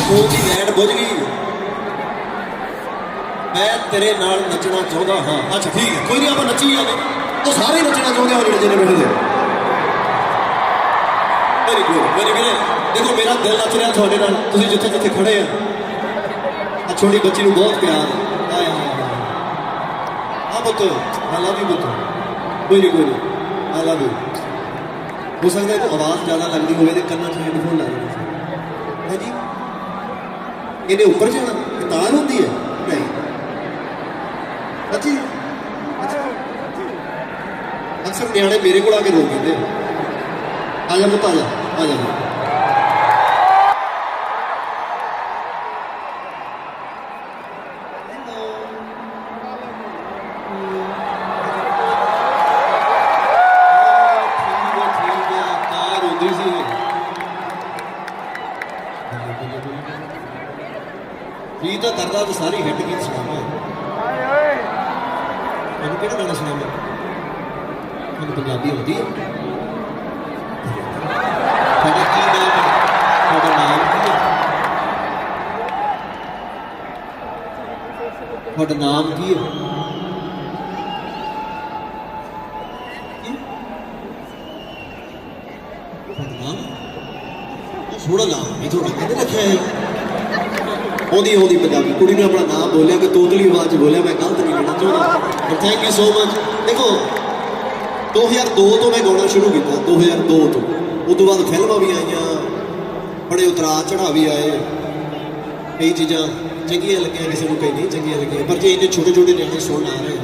ਉਹਦੀ ਲੈਣ ਬੁੱਝ ਗਈ। ਮੈਂ ਤੇਰੇ ਨਾਲ ਨੱਚਣਾ ਚਾਹੁੰਦਾ ਹਾਂ। ਅੱਛਾ ਠੀਕ ਹੈ, ਕੋਈ ਨਹੀਂ, ਆਪਾਂ ਨੱਚੀ ਜਾਵੇ। ਉਹ ਸਾਰੇ ਨੱਚਣਾ ਚਾਹੁੰਦੇ ਹੋ ਜਿਹੜੇ ਜਿਹਨੇ ਬੈਠੇ। Very good, very good. ਦੇਖੋ ਮੇਰਾ ਦਿਲ ਨੱਚ ਰਿਹਾ ਤੁਹਾਡੇ ਨਾਲ, ਤੁਸੀਂ ਜਿੱਥੇ ਜਿੱਥੇ ਖੜੇ ਆ। ਆ ਛੋਟੀ ਬੱਚੀ ਨੂੰ ਬਹੁਤ ਪਿਆਰ ਆਇਆ। ਆ ਪੁੱਤ, ਆਈ ਲਵ ਯੂ ਪੁੱਤ। ਕੋਈ ਨਹੀਂ, ਕੋਈ ਨਹੀਂ, ਆਈ ਲਵ ਯੂ। ਹੋ ਸਕਦਾ ਹੈ ਆਵਾਜ਼ ਜ਼ਿਆਦਾ ਲੱਗਦੀ ਹੋਵੇ ਤੇ ਕੰਨਾਂ 'ਚ ਹੈਡਫੋਨ ਲਾ ਦੇਣਾ ਹੈ ਜੀ। ਇਹਨੇ ਉੱਪਰ ਜਾਣਾ, ਤਾਰ ਹੁੰਦੀ ਹੈ ਨਹੀਂ। ਅੱਛੀ ਅਕਸਰ ਨਿਆਣੇ ਮੇਰੇ ਕੋਲ ਆ ਕੇ ਰੋ ਕਹਿੰਦੇ ਆ ਜਾ ਪੁੱਤ, ਆ ਜਾ, ਆ ਜਾ। करदा तो सारी हिट गीत सुनावां तुहानूं किहड़ा गाना सुनावां तुहानूं पंजाबी आउंदी है तुहाडा की नाम है तुहाडा नाम की है तुहाडा नाम की है थोड़ा नाम नहीं थोड़ा कहते रखा है आँधी पंजाबी कुड़ी ने अपना नाम बोलिया कि तोतली आवाज बोलिया मैं गलत नहीं लेना चाहता पर थैंक यू सो मच देखो 2002 तो मैं गाना शुरू किया 2002 तो उस बाद फिल्मां भी आईयां बड़े उतराव चढ़ाव भी आए कई चीज़ां चंगियां लगियां किसी को कई नहीं चंगियां लगियां पर जे इन्ने छोटे छोटे न्याणे सुन आ रहे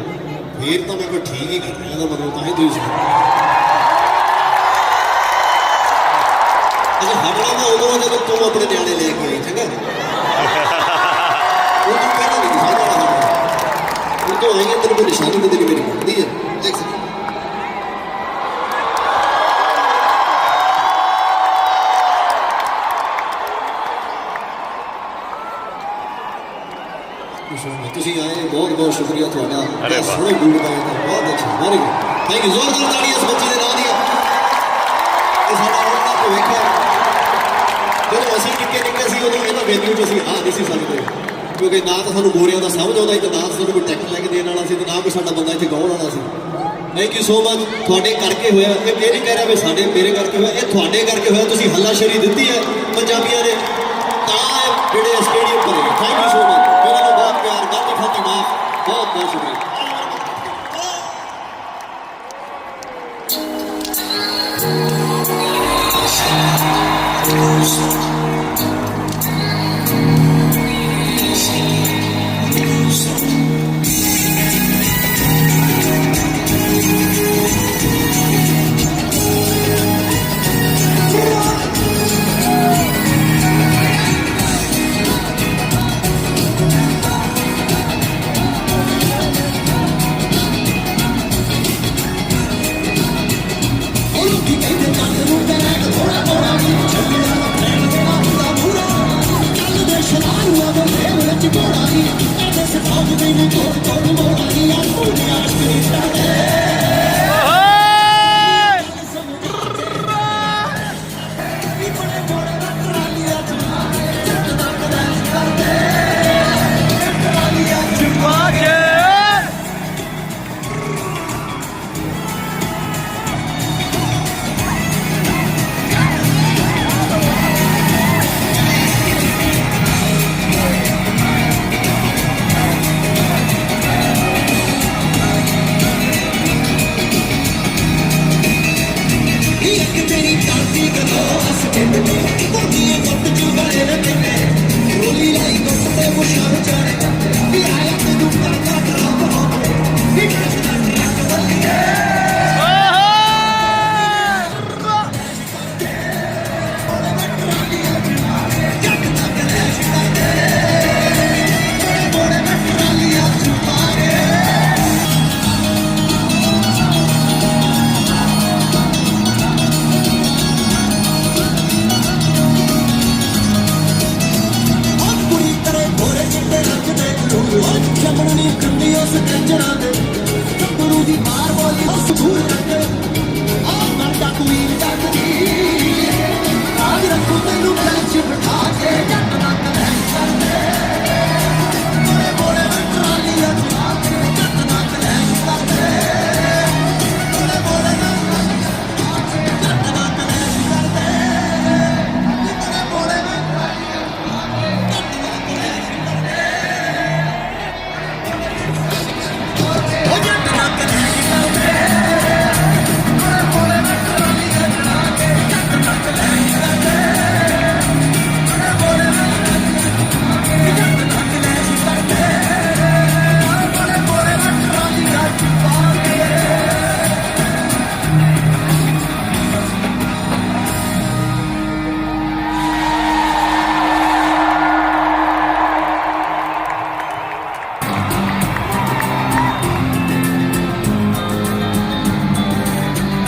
फिर तो मैं कोई ठीक ही कर रहा मतलब तां ही तुसीं सुनो हटना मैं उदों जब तुम अपने न्याणे लेके आई चंगा वो तू कहना नहीं सारा हटना तो आई है तेरे को निशानी तो तेरी मेरी बनती है देख सकते ਤੁਸੀਂ ਆਏ ਬਹੁਤ ਬਹੁਤ ਸ਼ੁਕਰੀਆ ਤੁਹਾਡਾ ਸੋਹਣੇ ਗੀਤ ਗਾਏ ਬਹੁਤ ਅੱਛਾ ਵੈਰੀ ਗੁੱਡ ਥੈਂਕ ਯੂ ਜ਼ੋਰਦਾਰ ਤਾੜੀਆਂ ਇਸ ਬੱਚੇ ਦੇ ਨਾਂ ਦੀਆਂ ਇਹ ਸਾਡਾ ਉਹਨਾਂ ਦਾ ਭਵਿੱਖ ਹੈ ਜਦੋਂ ਅਸੀਂ ਨਿੱਕੇ ਸੀ ਉਦੋਂ ਇਹਨਾਂ ਵੈਲਿਊ 'ਚ ਅਸੀਂ ਆ ਨਹੀਂ ਸੀ ਸਕਦੇ ਕਿਉਂਕਿ ਨਾ ਤਾਂ ਸਾਨੂੰ ਗੋਰਿਆਂ ਦਾ ਸਮਝ ਆਉਂਦਾ ਸੀ ਤੇ ਨਾ ਸਾਨੂੰ ਕੋਈ ਟੈਕਟ ਲੈ ਕੇ ਦੇਣ ਵਾਲਾ ਸੀ ਤੇ ਨਾ ਕੋਈ ਸਾਡਾ ਬੰਦਾ ਇੱਥੇ ਗਾਉਣ ਵਾਲਾ ਸੀ ਥੈਂਕ ਯੂ ਸੋ ਮਚ ਤੁਹਾਡੇ ਕਰਕੇ ਹੋਇਆ ਇਹ ਨਹੀਂ ਕਹਿ ਰਿਹਾ ਵੀ ਸਾਡੇ ਮੇਰੇ ਕਰਕੇ ਹੋਇਆ ਇਹ ਤੁਹਾਡੇ ਕਰਕੇ ਹੋਇਆ ਤੁਸੀਂ ਹੱਲਾਸ਼ੇਰੀ ਦਿੱਤੀ ਹੈ ਪੰਜਾਬੀਆਂ ਨੇ ਤਾਂ ਜਿਹੜੇ ਸਟੇਡੀਅਮ ਪਰ ਥੈਂਕ ਯੂ ਸੋ ਮਚ मेरे को बहुत प्यार गाती फाती माफ बहुत बहुत शुक्रिया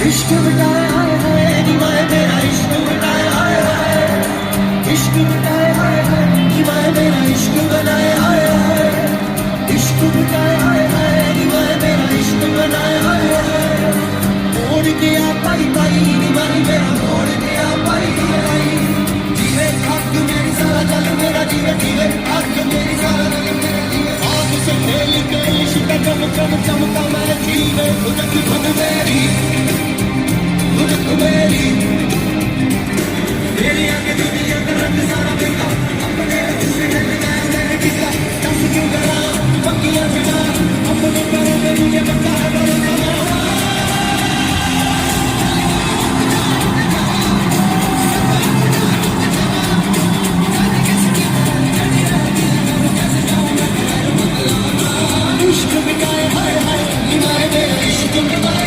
इश्क मिटाए हाय हाय निभाए मेरा इश्क मिटाए हाय हाय इश्क मिटाए हाय हाय निभाए मेरा इश्क बनाए हाय चमका मैं जीवे तुझक खुद मेरी मेरी आगे दुनिया का रंग सारा बिका अपने से मैं टिका दस क्यों करा पक्कियां बिना अपने पैरों में मुझे बता इश्क बिकाए हाय हाय दीवारे में इश्क बिकाए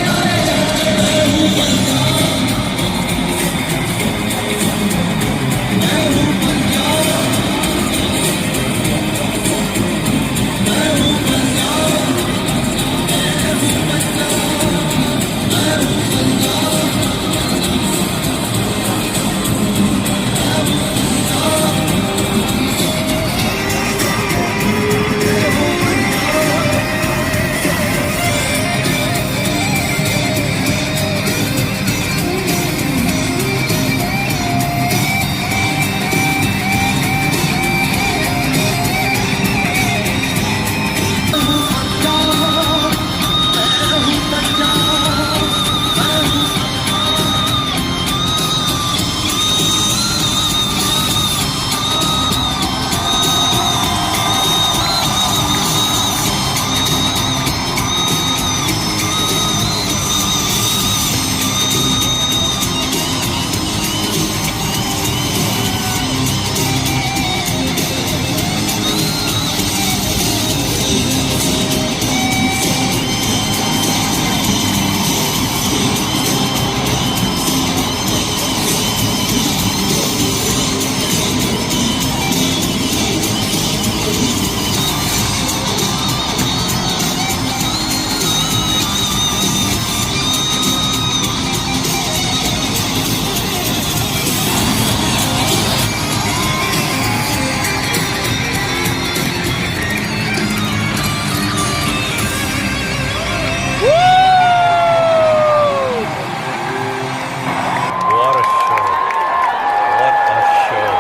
What a show. What a show.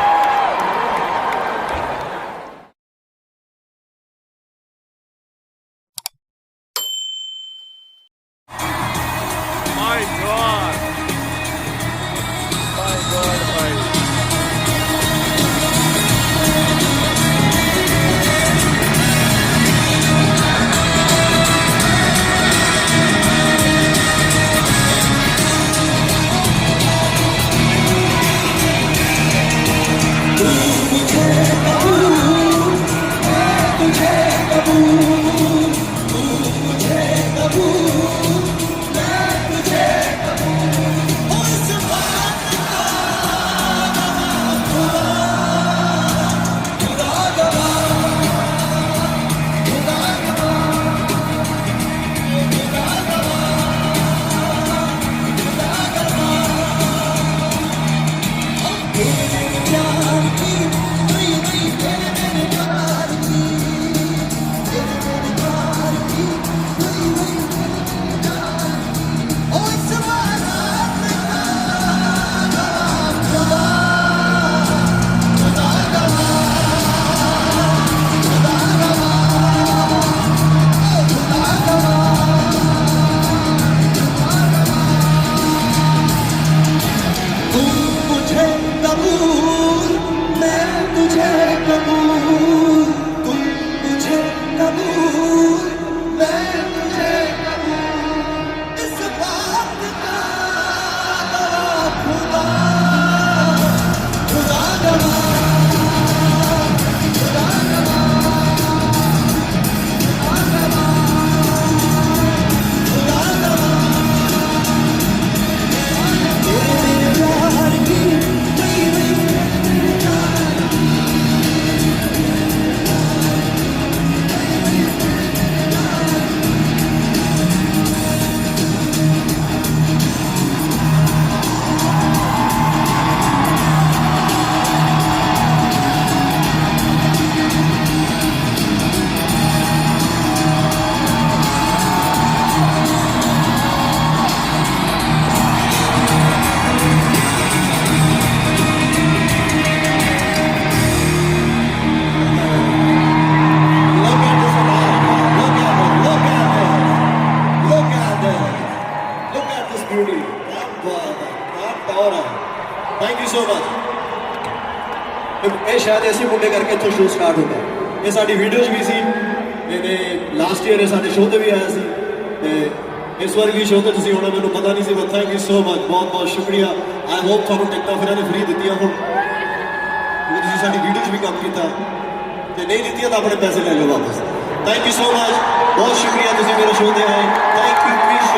My God. My God, my. ਕਿ ਸ਼ਾਇਦ ਇਸੇ ਮੁੰਡੇ ਕਰਕੇ ਇੱਥੋਂ ਸ਼ੋਅ ਸਟਾਰਟ ਹੁੰਦਾ। ਇਹ ਸਾਡੀ ਵੀਡੀਓਜ਼ ਵੀ ਸੀ, ਇਹਨੇ ਲਾਸਟ ਈਅਰ ਇਹ ਸਾਡੇ ਸ਼ੋਅ ਤੇ ਵੀ ਆਇਆ ਸੀ ਤੇ ਇਸ ਵਾਰ ਵੀ ਸ਼ੋਅ ਤੇ ਤੁਸੀਂ ਹੋਣਾ, ਮੈਨੂੰ ਪਤਾ ਨਹੀਂ ਸੀ। But thank you so much, ਬਹੁਤ ਬਹੁਤ ਸ਼ੁਕਰੀਆ। ਆਈ ਹੋਪ ਤੁਹਾਨੂੰ ਟਿਕਟਾਂ ਫਿਰ ਇਹਨੇ ਫ੍ਰੀ ਦਿੱਤੀਆਂ ਹੁਣ, ਕਿਉਂਕਿ ਤੁਸੀਂ ਸਾਡੀ ਵੀਡੀਓ 'ਚ ਵੀ ਕੰਮ ਕੀਤਾ, ਤੇ ਨਹੀਂ ਦਿੱਤੀਆਂ ਤਾਂ ਆਪਣੇ ਪੈਸੇ ਲੈ ਲਓ ਵਾਪਸ। ਥੈਂਕ ਯੂ ਸੋ ਮਚ, ਬਹੁਤ ਸ਼ੁਕਰੀਆ ਤੁਸੀਂ ਮੇਰੇ ਸ਼ੋਅ ਤੇ ਆਏ। Thank you Krish,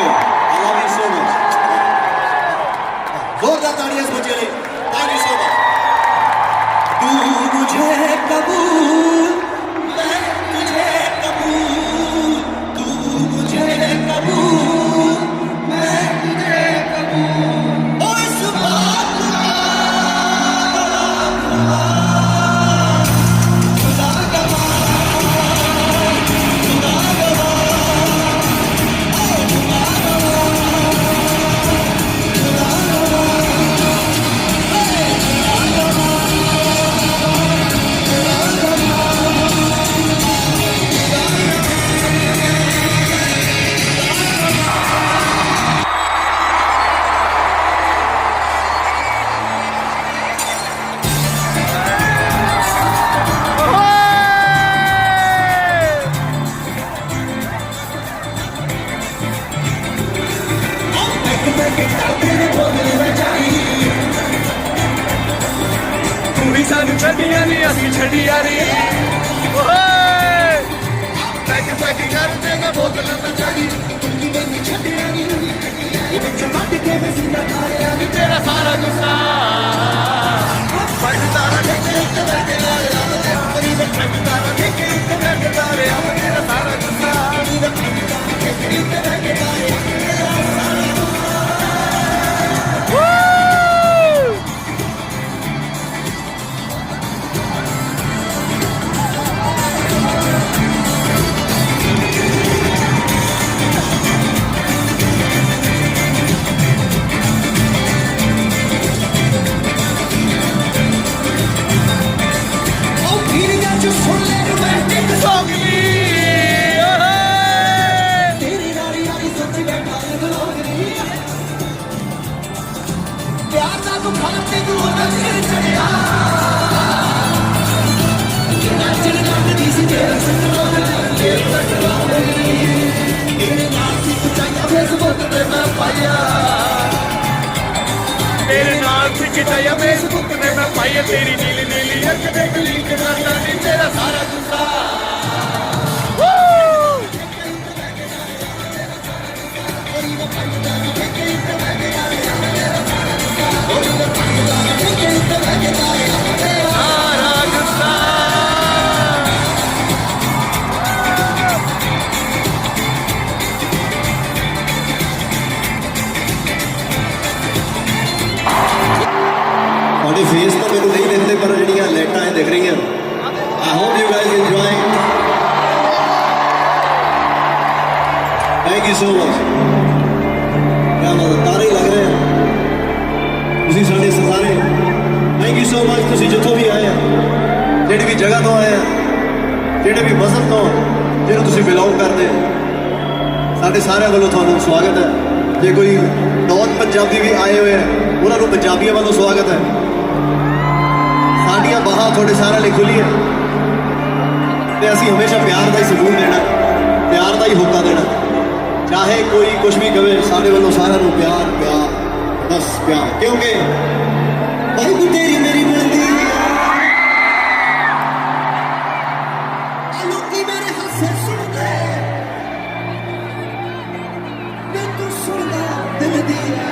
I love you so much. जोरदार तालियां इस बच्चे लिए। Thank you so much. तू मुझे कबूल, मैं तुझे कबूल, तू मुझे कबूल, मैं तुझे कबूल। ओ इस बात का खुदा गवाह, खुदा ਤੂੰ ਵੀ ਸਾਨੂੰ ਛੱਡੀਆਂ ਨਹੀਂ ਅਸੀਂ ਛੱਡੀਆਂ ਨੀ ਓਏ ਪੈਕ ਕਰਦੇ ਮੈਂ ਬੋਤਲਾਂ ਤੇ ਚੜੀ ਤੂੰ ਵੀ ਮੈਨੂੰ ਛੱਡੀਆਂ ਨੀ ਵਿੱਚ ਮੱਟ ਕੇ ਮੈਂ ਜ਼ਿੰਦਾ ਖਾਇਆ ਨੀ ਤੇਰਾ ਸਾਰਾ ਗੁੱਸਾ ਪੜਦਾ ਰਹੇ ਇੱਕ ਵਰਗੇ ਨਾਲ ਆਪਣੀ ਦੇ ਪੜਦਾ ਰਹੇ ਇੱਕ ਵਰਗੇ ਨਾਲ ਮੇਰਾ ਸਾਰਾ ਗੁੱਸਾ ਇੱਕ ਵਰਗੇ तेरे नाल खिंचाया फेसबुक ने मैं पाई तेरी नीली नीली अख दे गली करना नी तेरा सारा गुस्सा ਤੁਹਾਡੇ ਫੇਸ ਤਾਂ ਮੈਨੂੰ ਨਹੀਂ ਦਿਖਦੇ, ਪਰ ਜਿਹੜੀਆਂ ਲਾਈਟਾਂ ਇਹ ਦਿਖ ਰਹੀਆਂ। I hope you guys enjoy. Thank you so much. ਕਿਆ ਮਤਲਬ ਤਾਰੇ ਹੀ ਲੱਗ ਰਹੇ ਆ ਤੁਸੀਂ ਸਾਡੇ ਸਾਰੇ। Thank you so much. ਤੁਸੀਂ ਜਿੱਥੋਂ ਵੀ ਆਏ ਆ, ਜਿਹੜੀ ਵੀ ਜਗ੍ਹਾ ਤੋਂ ਆਏ ਆ, ਜਿਹੜੇ ਵੀ ਮਜ਼ਹਬ ਤੋਂ ਜਿਹਨੂੰ ਤੁਸੀਂ ਬਿਲੋਂਗ ਕਰਦੇ ਆ, ਸਾਡੇ ਸਾਰਿਆਂ ਵੱਲੋਂ ਤੁਹਾਨੂੰ ਸਵਾਗਤ ਹੈ। ਜੇ ਕੋਈ ਨੌਨ ਪੰਜਾਬੀ ਵੀ ਆਏ ਹੋਏ ਆ, ਉਹਨਾਂ ਨੂੰ ਪੰਜਾਬੀਆਂ ਵੱਲੋਂ ਸਵਾਗਤ ਹੈ। ਸਾਡੀਆਂ ਬਾਹਾਂ ਤੁਹਾਡੇ ਸਾਰਿਆਂ ਲਈ ਖੁੱਲੀਆਂ ਤੇ ਅਸੀਂ ਹਮੇਸ਼ਾ ਪਿਆਰ ਦਾ ਹੀ ਸਬੂਤ ਦੇਣਾ, ਪਿਆਰ ਦਾ ਹੀ ਹੋਕਾ ਦੇਣਾ। ਚਾਹੇ ਕੋਈ ਕੁਝ ਵੀ ਕਵੇ, ਸਾਡੇ ਵੱਲੋਂ ਸਾਰਿਆਂ ਨੂੰ ਪਿਆਰ ਪਿਆਰ ਬਸ ਪਿਆਰ। ਕਿਉਂਕਿ ਭਾਈ ਤੇਰੀ ਮੇਰੀ ਬਣਦੀ लोकी मेरे हासे सुनते मैं तू सुनदा दिल दिया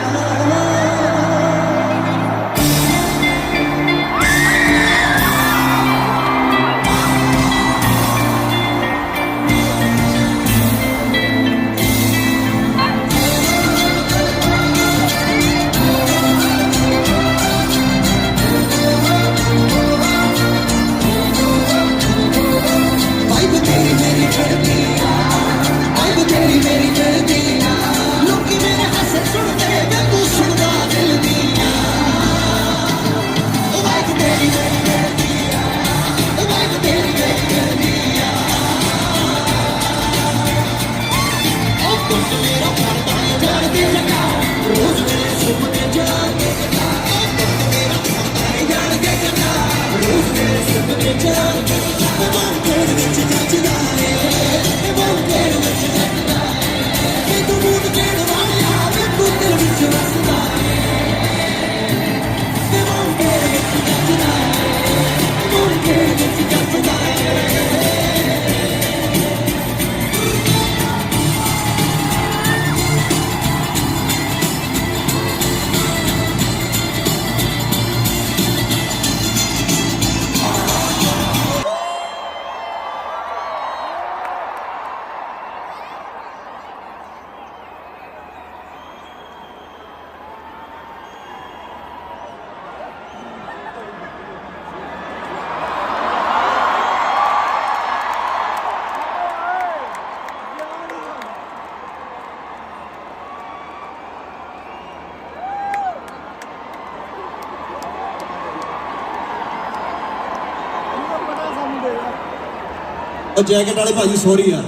ਉਹ ਜੈਕਟ ਵਾਲੇ ਭਾਜੀ ਸੌਰੀ ਯਾਰ,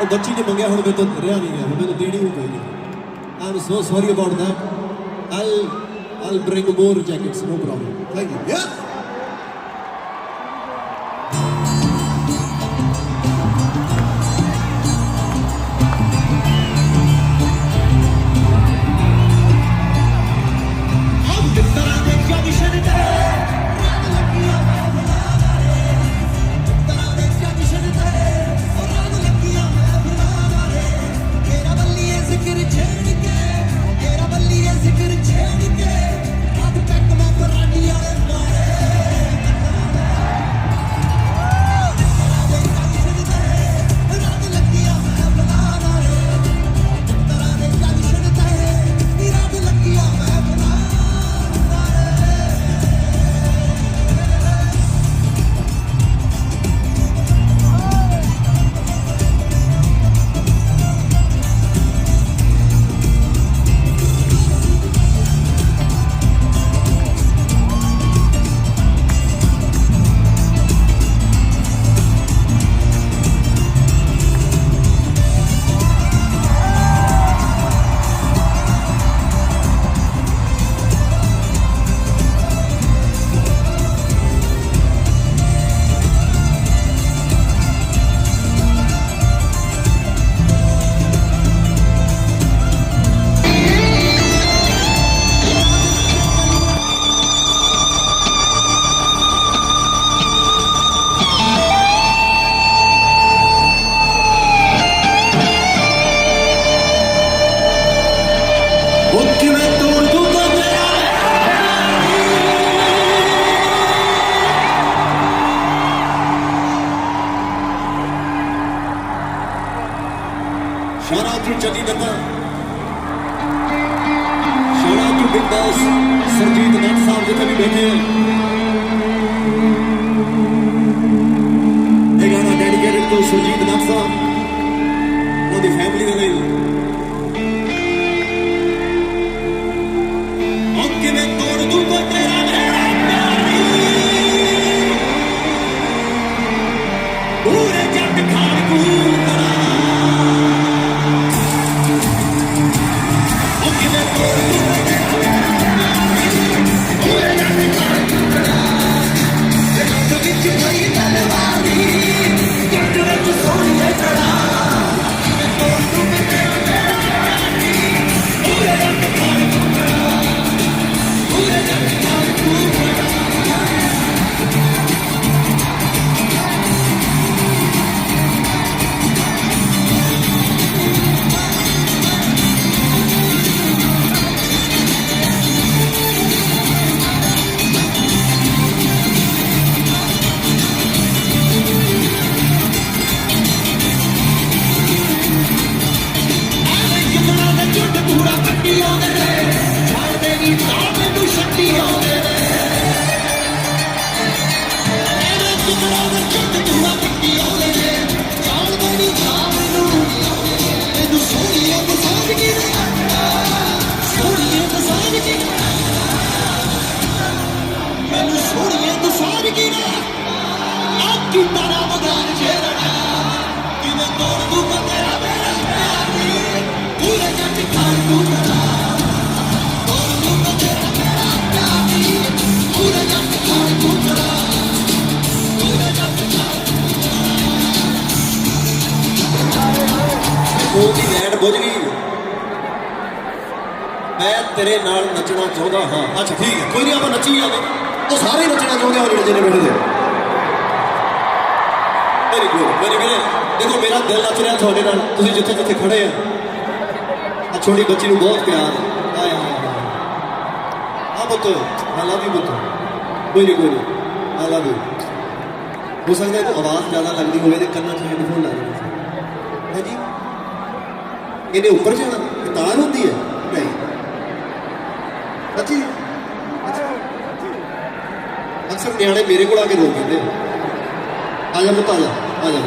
ਉਹ ਬੱਚੀ ਨੇ ਮੰਗਿਆ, ਹੁਣ ਮੇਰੇ ਤੋਂ ਰਿਹਾ ਨਹੀਂ ਗਿਆ, ਮੈਨੂੰ ਦੇਣੀ ਹੀ ਪਏਗੀ। I am so sorry about that. I'll bring more jackets, no problem. Thank you. Yeah. Shout out to Jati Dappa. Shout out to Big Boss Sarjeet Nath साहब जितने भी बैठे हैं। ये गाना डेडिकेटेड to Sarjeet Nath साहब, उनकी family के लिए। औके मैं तोड़ दूंगा तेरा मेरा प्यारी, पूरे जग खाड़ दूंगा। ਉਹਦੀ ਲੈਂਡ ਬੁੱਝ ਗਈ। ਮੈਂ ਤੇਰੇ ਨਾਲ ਨੱਚਣਾ ਚਾਹੁੰਦਾ ਹਾਂ। ਅੱਛਾ ਠੀਕ ਹੈ, ਕੋਈ ਨਹੀਂ, ਆਪਾਂ ਨੱਚੀ ਜਾਵੇ। ਉਹ ਸਾਰੇ ਨੱਚਣਾ ਚਾਹੁੰਦੇ ਹੋ ਜਿਹੜੇ ਜਿਹਨੇ ਬੈਠੇ। Very good, very good. ਦੇਖੋ ਮੇਰਾ ਦਿਲ ਨੱਚ ਰਿਹਾ ਤੁਹਾਡੇ ਨਾਲ, ਤੁਸੀਂ ਜਿੱਥੇ ਜਿੱਥੇ ਖੜੇ ਆ। ਆ ਛੋਟੀ ਬੱਚੀ ਨੂੰ ਬਹੁਤ ਪਿਆਰ ਆਇਆ। ਆ ਪੁੱਤ, ਆਈ ਲਵ ਯੂ ਪੁੱਤ। ਕੋਈ ਨਹੀਂ, ਕੋਈ ਨਹੀਂ, ਆਈ ਲਵ ਯੂ। ਹੋ ਸਕਦਾ ਹੈ ਕਿ ਆਵਾਜ਼ ਜ਼ਿਆਦਾ ਲੱਗਦੀ ਹੋਵੇ ਤੇ ਕੰਨਾਂ 'ਚ ਹੈਡਫੋਨ ਲਾ ਦੇਣਾ ਹੈ ਜੀ। ਇਹਨੇ ਉੱਪਰ ਜਾਣਾ, ਤਾਰ ਹੁੰਦੀ ਹੈ ਨਹੀਂ। ਅੱਛੀ ਅਕਸਰ ਨਿਆਣੇ ਮੇਰੇ ਕੋਲ ਆ ਕੇ ਰੋ ਕਹਿੰਦੇ ਆ ਜਾ ਪੁੱਤ, ਆ ਜਾ, ਆ ਜਾ।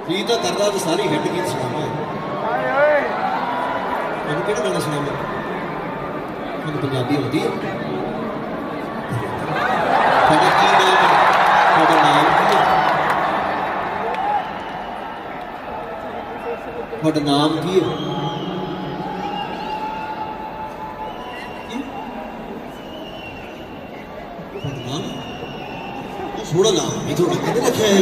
ਜੀ ਤਾਂ ਕਰਦਾ ਤਾਂ ਸਾਰੀ ਹਿੱਟ ਗੀਤ ਸੁਣਾਵਾਂ ਤੁਹਾਨੂੰ ਕਿਹੜਾ ਗਾਣਾ ਸੁਣਾਵਾਂ ਤੁਹਾਨੂੰ ਪੰਜਾਬੀ ਆਉਂਦੀ ਹੈ ਤੁਹਾਡਾ ਕੀ ਨਾਮ ਹੈ ਤੁਹਾਡਾ ਨਾਮ ਕੀ ਹੈ ਤੁਹਾਡਾ ਨਾਮ ਕੀ ਹੈ ਤੁਹਾਡਾ ਨਾਮ ਥੋੜਾ ਨਾਮ ਇਹ ਤੁਹਾਡਾ ਕਿਹਨੇ ਰੱਖਿਆ ਹੈ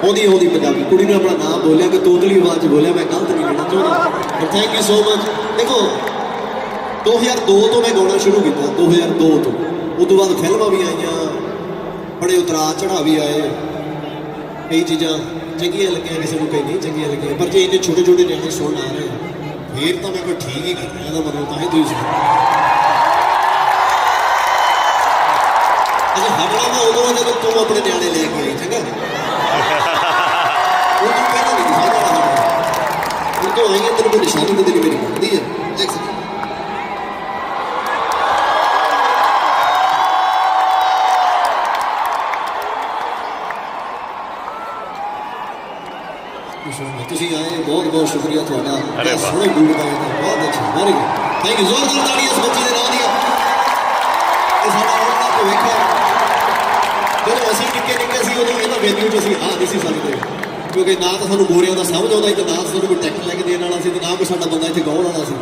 ਉਹਦੀ ਪੰਜਾਬੀ ਕੁੜੀ ਨੇ ਆਪਣਾ ਨਾਮ ਬੋਲਿਆ ਕਿ ਤੋਤਲੀ ਆਵਾਜ਼ 'ਚ ਬੋਲਿਆ ਮੈਂ ਗਲਤ ਨਹੀਂ ਲੈਣਾ ਚਾਹੁੰਦਾ ਪਰ ਥੈਂਕ ਯੂ ਸੋ ਮਚ ਦੇਖੋ 2002 ਤੋਂ ਮੈਂ ਗਾਉਣਾ ਸ਼ੁਰੂ ਕੀਤਾ 2002 ਤੋਂ ਉਸ ਤੋਂ ਬਾਅਦ ਫਿਲਮਾਂ ਵੀ ਆਈਆਂ ਬੜੇ ਉਤਰਾਅ ਚੜ੍ਹਾਅ ਵੀ ਆਏ ਕਈ ਚੀਜ਼ਾਂ ਚੰਗੀਆਂ ਲੱਗੀਆਂ ਕਿਸੇ ਨੂੰ ਕਈ ਨਹੀਂ ਚੰਗੀਆਂ ਲੱਗੀਆਂ ਪਰ ਜੇ ਇਹਦੇ ਛੋਟੇ ਛੋਟੇ ਨਿਆਣੇ ਸੁਣਨ ਆ ਰਹੇ ਫੇਰ ਤਾਂ ਮੈਂ ਕੋਈ ਠੀਕ ਹੀ ਕਰ ਰਿਹਾ ਇਹਦਾ ਮਤਲਬ ਤਾਂ ਹੀ ਤੁਸੀਂ ਸੁਣੋ ਅਜੇ ਹਮਲਾ ਮੈਂ ਉਦੋਂ ਜਦੋਂ ਤੂੰ ਆਪਣੇ ਨਿਆਣੇ ਲੈ ਕੇ ਆਈ ਚੰਗਾ ਉਹ ਤੂੰ ਪਹਿਲਾਂ ਨਹੀਂ ਦਿਖਾਉਂਦਾ ਹੁਣ ਤੋਂ ਆਈਆਂ ਤੈਨੂੰ ਕੋਈ ਨਿਸ਼ਾਨੀ ਤੇ ਤੇਰੀ ਮੇਰੀ ਬਣਦੀ ਹੈ ਦੇਖ ਸਕਦੇ ਤੁਸੀਂ ਆਏ ਬਹੁਤ ਬਹੁਤ ਸ਼ੁਕਰੀਆ ਤੁਹਾਡਾ ਅਰੇ ਵਾਹ। ਸੋਹਣੇ ਗੀਤ ਗਾਏ ਤਾਂ ਬਹੁਤ ਅੱਛਾ ਵੈਰੀ ਗੁੱਡ ਥੈਂਕ ਯੂ ਜ਼ੋਰਦਾਰ ਤਾੜੀਆਂ ਇਸ ਬੱਚੇ ਦੇ ਨਾਂ ਦੀਆਂ ਇਹ ਸਾਡਾ ਆਉਣ ਦਾ ਭਵਿੱਖ ਹੈ ਜਦੋਂ ਅਸੀਂ ਨਿੱਕੇ ਸੀ ਉਦੋਂ ਇਹਨਾਂ ਵੈਲਿਊ 'ਚ ਅਸੀਂ ਆ ਨਹੀਂ ਸੀ ਸਕਦੇ ਕਿਉਂਕਿ ਨਾ ਤਾਂ ਸਾਨੂੰ ਗੋਰਿਆਂ ਦਾ ਸਮਝ ਆਉਂਦਾ ਸੀ ਤੇ ਨਾ ਸਾਨੂੰ ਕੋਈ ਟੈਕਟ ਲੈ ਕੇ ਦੇਣ ਵਾਲਾ ਸੀ ਤੇ ਨਾ ਕੋਈ ਸਾਡਾ ਬੰਦਾ ਇੱਥੇ ਗਾਉਣ ਵਾਲਾ ਸੀ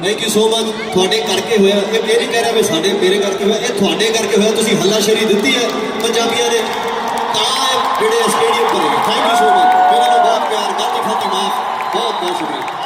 ਥੈਂਕ ਯੂ ਸੋ ਮਚ ਤੁਹਾਡੇ ਕਰਕੇ ਹੋਇਆ ਇਹ ਨਹੀਂ ਕਹਿ ਰਿਹਾ ਵੀ ਸਾਡੇ ਮੇਰੇ ਕਰਕੇ ਹੋਇਆ ਇਹ ਤੁਹਾਡੇ ਕਰਕੇ ਹੋਇਆ ਤੁਸੀਂ ਹੱਲਾਸ਼ੇਰੀ ਦਿੱਤੀ ਹੈ ਪੰਜਾਬੀਆਂ ਨੇ ਤਾਂ ਜਿਹੜੇ ਸਟੇਡੀਅਮ ਭਰੇ ਥੈਂਕ ਯੂ ਸੋ ਮਚ ਮੇਰੇ ਨਾਲ ਬਹੁਤ ਪਿਆਰ ਗਲਤੀ ਫਾਤੀ ਮਾਫ ਬਹੁਤ ਬਹੁਤ ਸ਼ੁਕਰੀਆ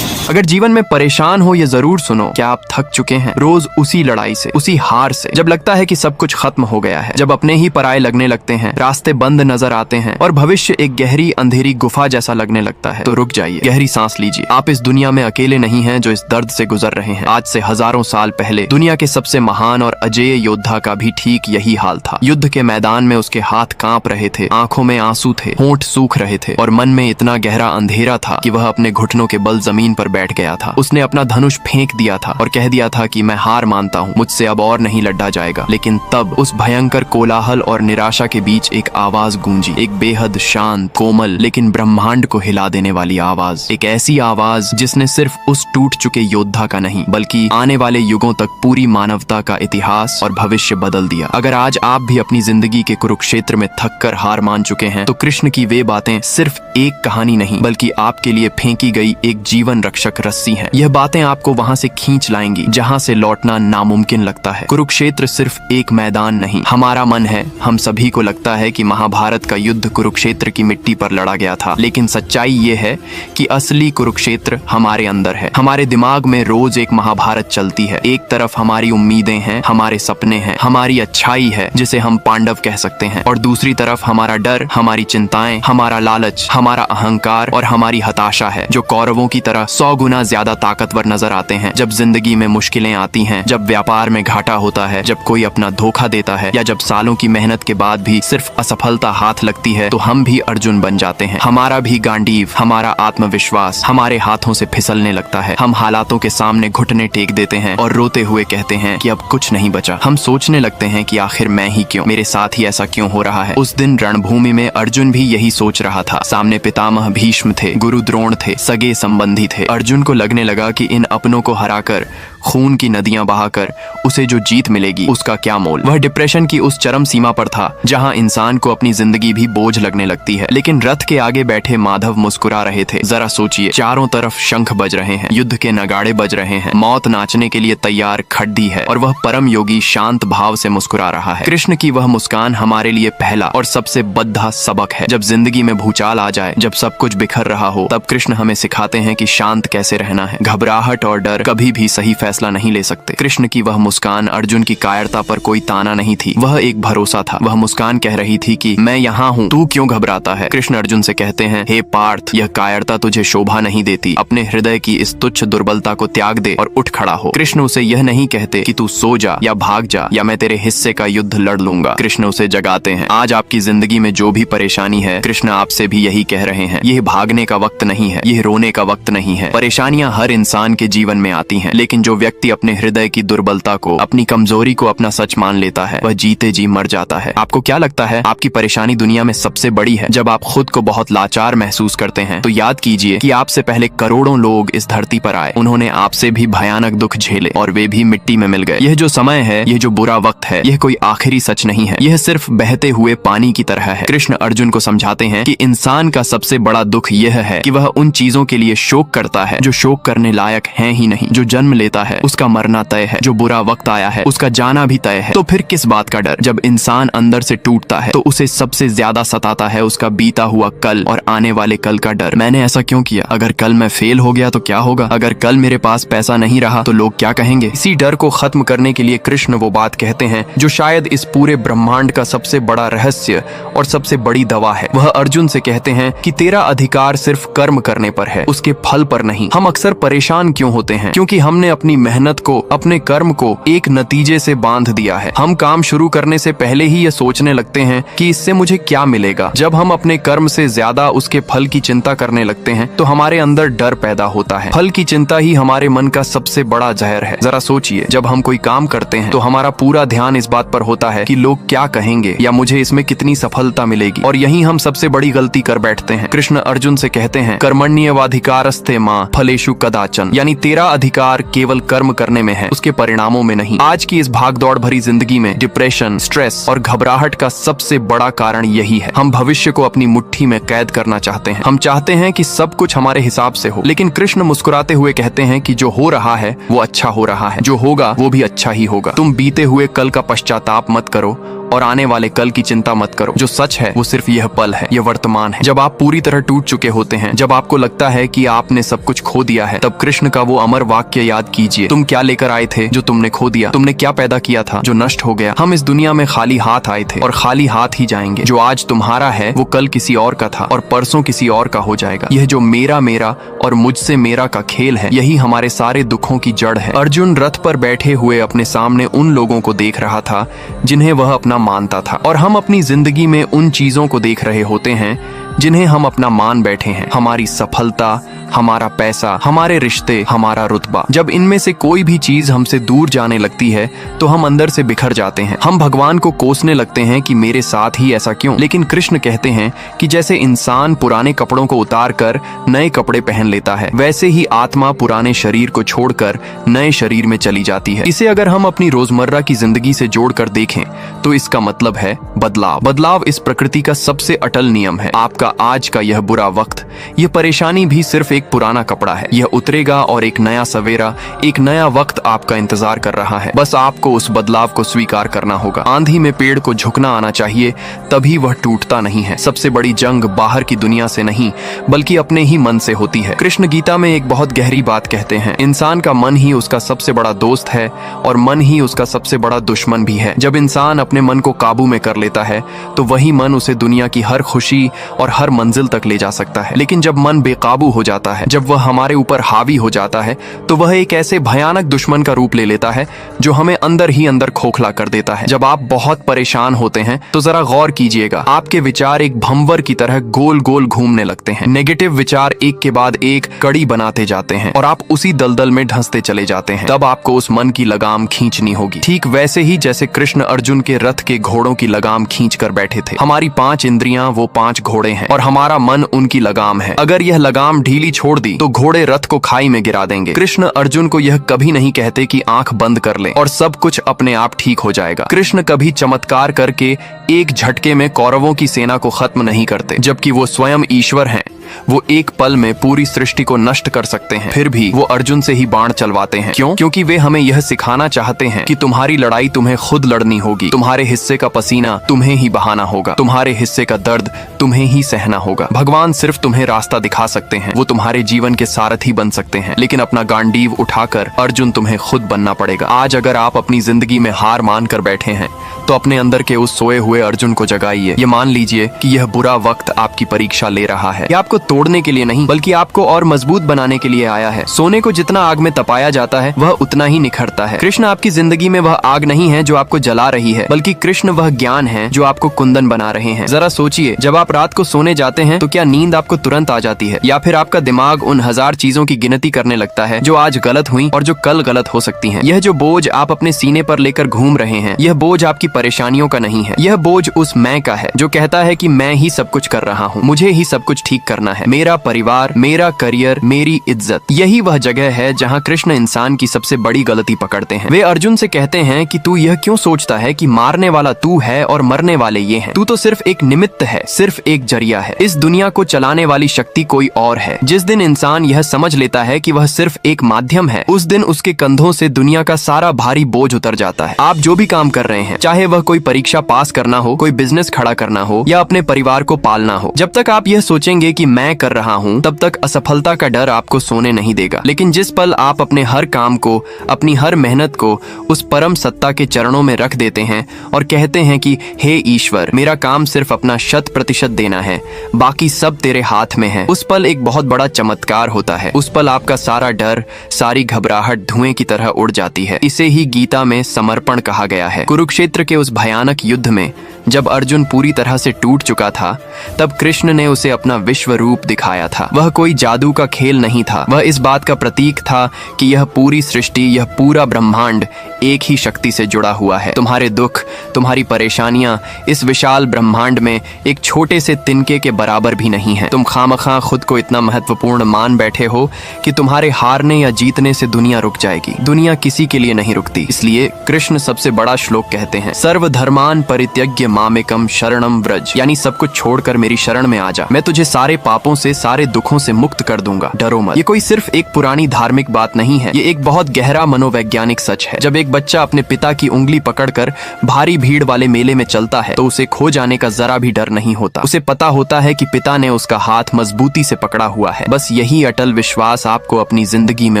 अगर जीवन में परेशान हो ये जरूर सुनो, क्या आप थक चुके हैं रोज उसी लड़ाई से, उसी हार से? जब लगता है कि सब कुछ खत्म हो गया है, जब अपने ही पराये लगने लगते हैं, रास्ते बंद नजर आते हैं और भविष्य एक गहरी अंधेरी गुफा जैसा लगने लगता है, तो रुक जाइए, गहरी सांस लीजिए। आप इस दुनिया में अकेले नहीं हैं जो इस दर्द से गुजर रहे हैं। आज से हजारों साल पहले दुनिया के सबसे महान और अजेय योद्धा का भी ठीक यही हाल था। युद्ध के मैदान में उसके हाथ कांप रहे थे, आंखों में आंसू थे, होंठ सूख रहे थे और मन में इतना गहरा अंधेरा था कि वह अपने घुटनों के बल जमीन पर बैठ गया था। उसने अपना धनुष फेंक दिया था और कह दिया था कि मैं हार मानता हूँ, मुझसे अब और नहीं लड़ा जाएगा। लेकिन तब उस भयंकर कोलाहल और निराशा के बीच एक आवाज गूंजी, एक बेहद शांत, कोमल लेकिन ब्रह्मांड को हिला देने वाली आवाज। एक ऐसी आवाज जिसने सिर्फ उस टूट चुके योद्धा का नहीं बल्कि आने वाले युगों तक पूरी मानवता का इतिहास और भविष्य बदल दिया। अगर आज आप भी अपनी जिंदगी के कुरुक्षेत्र में थक कर हार मान चुके हैं तो कृष्ण की वे बातें सिर्फ एक कहानी नहीं बल्कि आपके लिए फेंकी गई एक जीवन रक्षक रस्सी है। यह बातें आपको वहां से खींच लाएंगी जहां से लौटना नामुमकिन लगता है। कुरुक्षेत्र सिर्फ एक मैदान नहीं, हमारा मन है। हम सभी को लगता है कि महाभारत का युद्ध कुरुक्षेत्र की मिट्टी पर लड़ा गया था, लेकिन सच्चाई ये है कि असली कुरुक्षेत्र हमारे अंदर है। हमारे दिमाग में रोज एक महाभारत चलती है। एक तरफ हमारी उम्मीदें हैं, हमारे सपने हैं, हमारी अच्छाई है जिसे हम पांडव कह सकते हैं, और दूसरी तरफ हमारा डर, हमारी चिंताएं, हमारा लालच, हमारा अहंकार और हमारी हताशा है, जो कौरवों की तरह 100 गुना ज्यादा ताकतवर नजर आते हैं। जब जिंदगी में मुश्किलें आती हैं, जब व्यापार में घाटा होता है, जब कोई अपना धोखा देता है या जब सालों की मेहनत के बाद भी सिर्फ असफलता हाथ लगती है, तो हम भी अर्जुन बन जाते हैं। हमारा भी गांडीव, हमारा आत्मविश्वास हमारे हाथों से फिसलने लगता है। हम हालातों के सामने घुटने टेक देते हैं और रोते हुए कहते हैं कि अब कुछ नहीं बचा। हम सोचने लगते हैं कि आखिर मैं ही क्यों, मेरे साथ ही ऐसा क्यों हो रहा है। उस दिन रणभूमि में अर्जुन भी यही सोच रहा था। सामने पितामह भीष्म थे, गुरु द्रोण थे, सगे संबंधी थे। अर्जुन को लगने लगा कि इन अपनों को हराकर, खून की नदियां बहाकर उसे जो जीत मिलेगी उसका क्या मोल। वह डिप्रेशन की उस चरम सीमा पर था जहां इंसान को अपनी जिंदगी भी बोझ लगने लगती है। लेकिन रथ के आगे बैठे माधव मुस्कुरा रहे थे। जरा सोचिए, चारों तरफ शंख बज रहे हैं, युद्ध के नगाड़े बज रहे हैं, मौत नाचने के लिए तैयार खड़ी है और वह परम योगी शांत भाव से मुस्कुरा रहा है। कृष्ण की वह मुस्कान हमारे लिए पहला और सबसे बद्धा सबक है। जब जिंदगी में भूचाल आ जाए, जब सब कुछ बिखर रहा हो, तब कृष्ण हमें सिखाते हैं कि शांत कैसे रहना है। घबराहट और डर कभी भी सही फैसला नहीं ले सकते। कृष्ण की वह मुस्कान अर्जुन की कायरता पर कोई ताना नहीं थी, वह एक भरोसा था। वह मुस्कान कह रही थी कि मैं यहाँ हूँ, तू क्यों घबराता है। कृष्ण अर्जुन से कहते हैं, हे पार्थ, यह कायरता तुझे शोभा नहीं देती। अपने हृदय की इस तुच्छ दुर्बलता को त्याग दे और उठ खड़ा हो। कृष्ण उसे यह नहीं कहते कि तू सो जा या भाग जा या मैं तेरे हिस्से का युद्ध लड़ लूंगा। कृष्ण उसे जगाते हैं। आज आपकी जिंदगी में जो भी परेशानी है, कृष्ण आपसे भी यही कह रहे हैं, यह भागने का वक्त नहीं है, यह रोने का वक्त नहीं है, परेशानियां हर इंसान के जीवन में आती हैं, लेकिन जो व्यक्ति अपने हृदय की दुर्बलता को, अपनी कमजोरी को अपना सच मान लेता है, वह जीते जी मर जाता है। आपको क्या लगता है आपकी परेशानी दुनिया में सबसे बड़ी है? जब आप खुद को बहुत लाचार महसूस करते हैं तो याद कीजिए कि आपसे पहले करोड़ों लोग इस धरती पर आए, उन्होंने आपसे भी भयानक दुख झेले और वे भी मिट्टी में मिल गए। यह जो समय है, यह जो बुरा वक्त है, यह कोई आखिरी सच नहीं है, यह सिर्फ बहते हुए पानी की तरह है। कृष्ण अर्जुन को समझाते हैं कि इंसान का सबसे बड़ा दुख यह है कि वह उन चीजों के लिए शोक करता है जो शोक करने लायक हैं ही नहीं। जो जन्म लेता है उसका मरना तय है, जो बुरा वक्त आया है उसका जाना भी तय है। तो फिर किस बात का डर? जब इंसान अंदर से टूटता है तो उसे सबसे ज्यादा सताता है उसका बीता हुआ कल और आने वाले कल का डर। मैंने ऐसा क्यों किया? अगर कल मैं फेल हो गया तो क्या होगा? अगर कल मेरे पास पैसा नहीं रहा तो लोग क्या कहेंगे? इसी डर को खत्म करने के लिए कृष्ण वो बात कहते हैं जो शायद इस पूरे ब्रह्मांड का सबसे बड़ा रहस्य और सबसे बड़ी दवा है। वह अर्जुन से कहते हैं कि तेरा अधिकार सिर्फ कर्म करने पर है, उसके फल पर नहीं। हम अक्सर परेशान क्यों होते हैं? क्योंकि हमने अपनी मेहनत को, अपने कर्म को एक नतीजे से बांध दिया है। हम काम शुरू करने से पहले ही ये सोचने लगते हैं कि इससे मुझे क्या मिलेगा। जब हम अपने कर्म से ज्यादा उसके फल की चिंता करने लगते हैं तो हमारे अंदर डर पैदा होता है। फल की चिंता ही हमारे मन का सबसे बड़ा जहर है। जरा सोचिए, जब हम कोई काम करते हैं तो हमारा पूरा ध्यान इस बात पर होता है कि लोग क्या कहेंगे या मुझे इसमें कितनी सफलता मिलेगी, और यही हम सबसे बड़ी गलती कर बैठते हैं। कृष्ण अर्जुन से कहते हैं कर्मण्येवाधिकारस्ते मां फलेषु कदाचन, यानी तेरा अधिकार केवल कर्म करने में है, उसके परिणामों में नहीं। आज की इस भागदौड़ भरी जिंदगी में डिप्रेशन, स्ट्रेस और घबराहट का सबसे बड़ा कारण यही है। हम भविष्य को अपनी मुट्ठी में कैद करना चाहते हैं। हम चाहते हैं कि सब कुछ हमारे हिसाब से हो, लेकिन कृष्ण मुस्कुराते हुए कहते हैं कि जो हो रहा है वो अच्छा हो रहा है, जो होगा वो भी अच्छा ही होगा। तुम बीते हुए कल का पश्चाताप मत करो और आने वाले कल की चिंता मत करो। जो सच है वो सिर्फ यह पल है, यह वर्तमान है। जब आप पूरी तरह टूट चुके होते हैं, जब आपको लगता है कि आपने सब कुछ खो दिया है, तब कृष्ण का वो अमर वाक्य याद कीजिए, तुम क्या लेकर आए थे जो तुमने खो दिया? तुमने क्या पैदा किया था जो नष्ट हो गया? हम इस दुनिया में खाली हाथ आए थे और खाली हाथ ही जाएंगे। जो आज तुम्हारा है वो कल किसी और का था और परसों किसी और का हो जाएगा। यह जो मेरा मेरा और मुझसे मेरा का खेल है, यही हमारे सारे दुखों की जड़ है। अर्जुन रथ पर बैठे हुए अपने सामने उन लोगों को देख रहा था जिन्हें वह अपना मानता था, और हम अपनी जिंदगी में उन चीजों को देख रहे होते हैं जिन्हें हम अपना मान बैठे हैं। हमारी सफलता, हमारा पैसा, हमारे रिश्ते, हमारा रुतबा। जब इनमें से कोई भी चीज हमसे दूर जाने लगती है तो हम अंदर से बिखर जाते हैं। हम भगवान को कोसने लगते हैं कि मेरे साथ ही ऐसा क्यों। लेकिन कृष्ण कहते हैं कि जैसे इंसान पुराने कपड़ों को उतार कर नए कपड़े पहन लेता है, वैसे ही आत्मा पुराने शरीर को छोड़कर नए शरीर में चली जाती है। इसे अगर हम अपनी रोजमर्रा की जिंदगी से जोड़कर देखें तो इसका मतलब है बदलाव। बदलाव इस प्रकृति का सबसे अटल नियम है। आपका आज का यह बुरा वक्त, यह परेशानी भी सिर्फ एक पुराना कपड़ा है। यह उतरेगा और एक नया सवेरा, एक नया वक्त आपका इंतजार कर रहा है। बस आपको उस बदलाव को स्वीकार करना होगा। आंधी में पेड़ को झुकना आना चाहिए, तभी वह टूटता नहीं है। सबसे बड़ी जंग बाहर की दुनिया से नहीं बल्कि अपने ही मन से होती है। कृष्ण गीता में एक बहुत गहरी बात कहते हैं, इंसान का मन ही उसका सबसे बड़ा दोस्त है और मन ही उसका सबसे बड़ा दुश्मन भी है। जब इंसान अपने मन को काबू में कर लेता है तो वही मन उसे दुनिया की हर खुशी और हर मंजिल तक ले जा सकता है। लेकिन जब मन बेकाबू हो जाता है, जब वह हमारे ऊपर हावी हो जाता है, तो वह एक ऐसे भयानक दुश्मन का रूप ले लेता है जो हमें अंदर ही अंदर खोखला कर देता है। जब आप बहुत परेशान होते हैं तो जरा गौर कीजिएगा, आपके विचार एक भंवर की तरह गोल गोल घूमने लगते हैं। नेगेटिव विचार एक के बाद एक कड़ी बनाते जाते हैं और आप उसी दलदल में धंसते चले जाते हैं। तब आपको उस मन की लगाम खींचनी होगी, ठीक वैसे ही जैसे कृष्ण अर्जुन के रथ के घोड़ों की लगाम खींच कर बैठे थे। हमारी 5 इंद्रियां वो 5 घोड़े हैं और हमारा मन उनकी लगाम है। अगर यह लगाम ढीली छोड़ दी तो घोड़े रथ को खाई में गिरा देंगे। कृष्ण अर्जुन को यह कभी नहीं कहते कि आंख बंद कर ले और सब कुछ अपने आप ठीक हो जाएगा। कृष्ण कभी चमत्कार करके एक झटके में कौरवों की सेना को खत्म नहीं करते, जबकि वो स्वयं ईश्वर हैं। वो एक पल में पूरी सृष्टि को नष्ट कर सकते हैं, फिर भी वो अर्जुन से ही बाण चलवाते हैं। क्यों? क्योंकि वे हमें यह सिखाना चाहते हैं कि तुम्हारी लड़ाई तुम्हें खुद लड़नी होगी। तुम्हारे हिस्से का पसीना तुम्हें ही बहाना होगा, तुम्हारे हिस्से का दर्द तुम्हें ही सहना होगा। भगवान सिर्फ तुम्हें रास्ता दिखा सकते हैं, वो तुम्हारे जीवन के सारथी बन सकते हैं, लेकिन अपना गांडीव उठाकर अर्जुन तुम्हें खुद बनना पड़ेगा। आज अगर आप अपनी जिंदगी में हार मान कर बैठे हैं तो अपने अंदर के उस सोए हुए अर्जुन को जगाइए। ये मान लीजिए कि यह बुरा वक्त आपकी परीक्षा ले रहा है। ये आपको तोड़ने के लिए नहीं बल्कि आपको और मजबूत बनाने के लिए आया है। सोने को जितना आग में तपाया जाता है वह उतना ही निखरता है। कृष्ण आपकी जिंदगी में वह आग नहीं है जो आपको जला रही है, बल्कि कृष्ण वह ज्ञान है जो आपको कुंदन बना रहे हैं। जरा सोचिए, जब आप रात को सोने जाते हैं तो क्या नींद आपको तुरंत आ जाती है, या फिर आपका दिमाग उन 1000 चीजों की गिनती करने लगता है जो आज गलत हुई और जो कल गलत हो सकती हैं। यह जो बोझ आप अपने सीने पर लेकर घूम रहे हैं, यह बोझ आपकी परेशानियों का नहीं है। यह बोझ उस मैं का है जो कहता है कि मैं ही सब कुछ कर रहा हूँ, मुझे ही सब कुछ ठीक करना है, मेरा परिवार, मेरा करियर, मेरी इज्जत। यही वह जगह है जहाँ कृष्ण इंसान की सबसे बड़ी गलती पकड़ते हैं। वे अर्जुन से कहते हैं कि तू यह क्यों सोचता है कि मारने वाला तू है और मरने वाले ये हैं। तू तो सिर्फ एक निमित्त है, सिर्फ एक जरिया है। इस दुनिया को चलाने वाली शक्ति कोई और है। जिस दिन इंसान यह समझ लेता है कि वह सिर्फ एक माध्यम है, उस दिन उसके कंधों से दुनिया का सारा भारी बोझ उतर जाता है। आप जो भी काम कर रहे हैं, चाहे वह कोई परीक्षा पास करना हो, कोई बिजनेस खड़ा करना हो या अपने परिवार को पालना हो, जब तक आप यह सोचेंगे कि मैं कर रहा हूँ, तब तक असफलता का डर आपको सोने नहीं देगा। लेकिन जिस पल आप अपने हर काम को, अपनी हर मेहनत को उस परम सत्ता के चरणों में रख देते हैं और कहते हैं कि हे ईश्वर, मेरा काम सिर्फ अपना 100% देना है, बाकी सब तेरे हाथ में है, उस पल एक बहुत बड़ा चमत्कार होता है। उस पल आपका सारा डर, सारी घबराहट धुएं की तरह उड़ जाती है। इसे ही गीता में समर्पण कहा गया है। कुरुक्षेत्र के उस भयानक युद्ध में जब अर्जुन पूरी तरह से टूट चुका था, तब कृष्ण ने उसे अपना विश्व रूप दिखाया था। वह कोई जादू का खेल नहीं था, वह इस बात का प्रतीक था कि यह पूरी सृष्टि, यह पूरा ब्रह्मांड एक ही शक्ति से जुड़ा हुआ है। तुम्हारे दुख, तुम्हारी परेशानियां इस विशाल ब्रह्मांड में एक छोटे से तिनके के बराबर भी नहीं है। तुम खामखा खुद को इतना महत्वपूर्ण मान बैठे हो कि तुम्हारे हारने या जीतने से दुनिया रुक जाएगी। दुनिया किसी के लिए नहीं रुकती। इसलिए कृष्ण सबसे बड़ा श्लोक कहते हैं, सर्वधर्मान परित्यज्य मामेकम शरणम व्रज, यानी सब कुछ छोड़कर मेरी शरण में आ जा, मैं तुझे सारे पापों से, सारे दुखों से मुक्त कर दूंगा, डरो मत। ये कोई सिर्फ एक पुरानी धार्मिक बात नहीं है, ये एक बहुत गहरा मनोवैज्ञानिक सच है। जब एक बच्चा अपने पिता की उंगली पकड़कर भारी भीड़ वाले मेले में चलता है तो उसे खो जाने का जरा भी डर नहीं होता। उसे पता होता है कि पिता ने उसका हाथ मजबूती से पकड़ा हुआ है। बस यही अटल विश्वास आपको अपनी जिंदगी में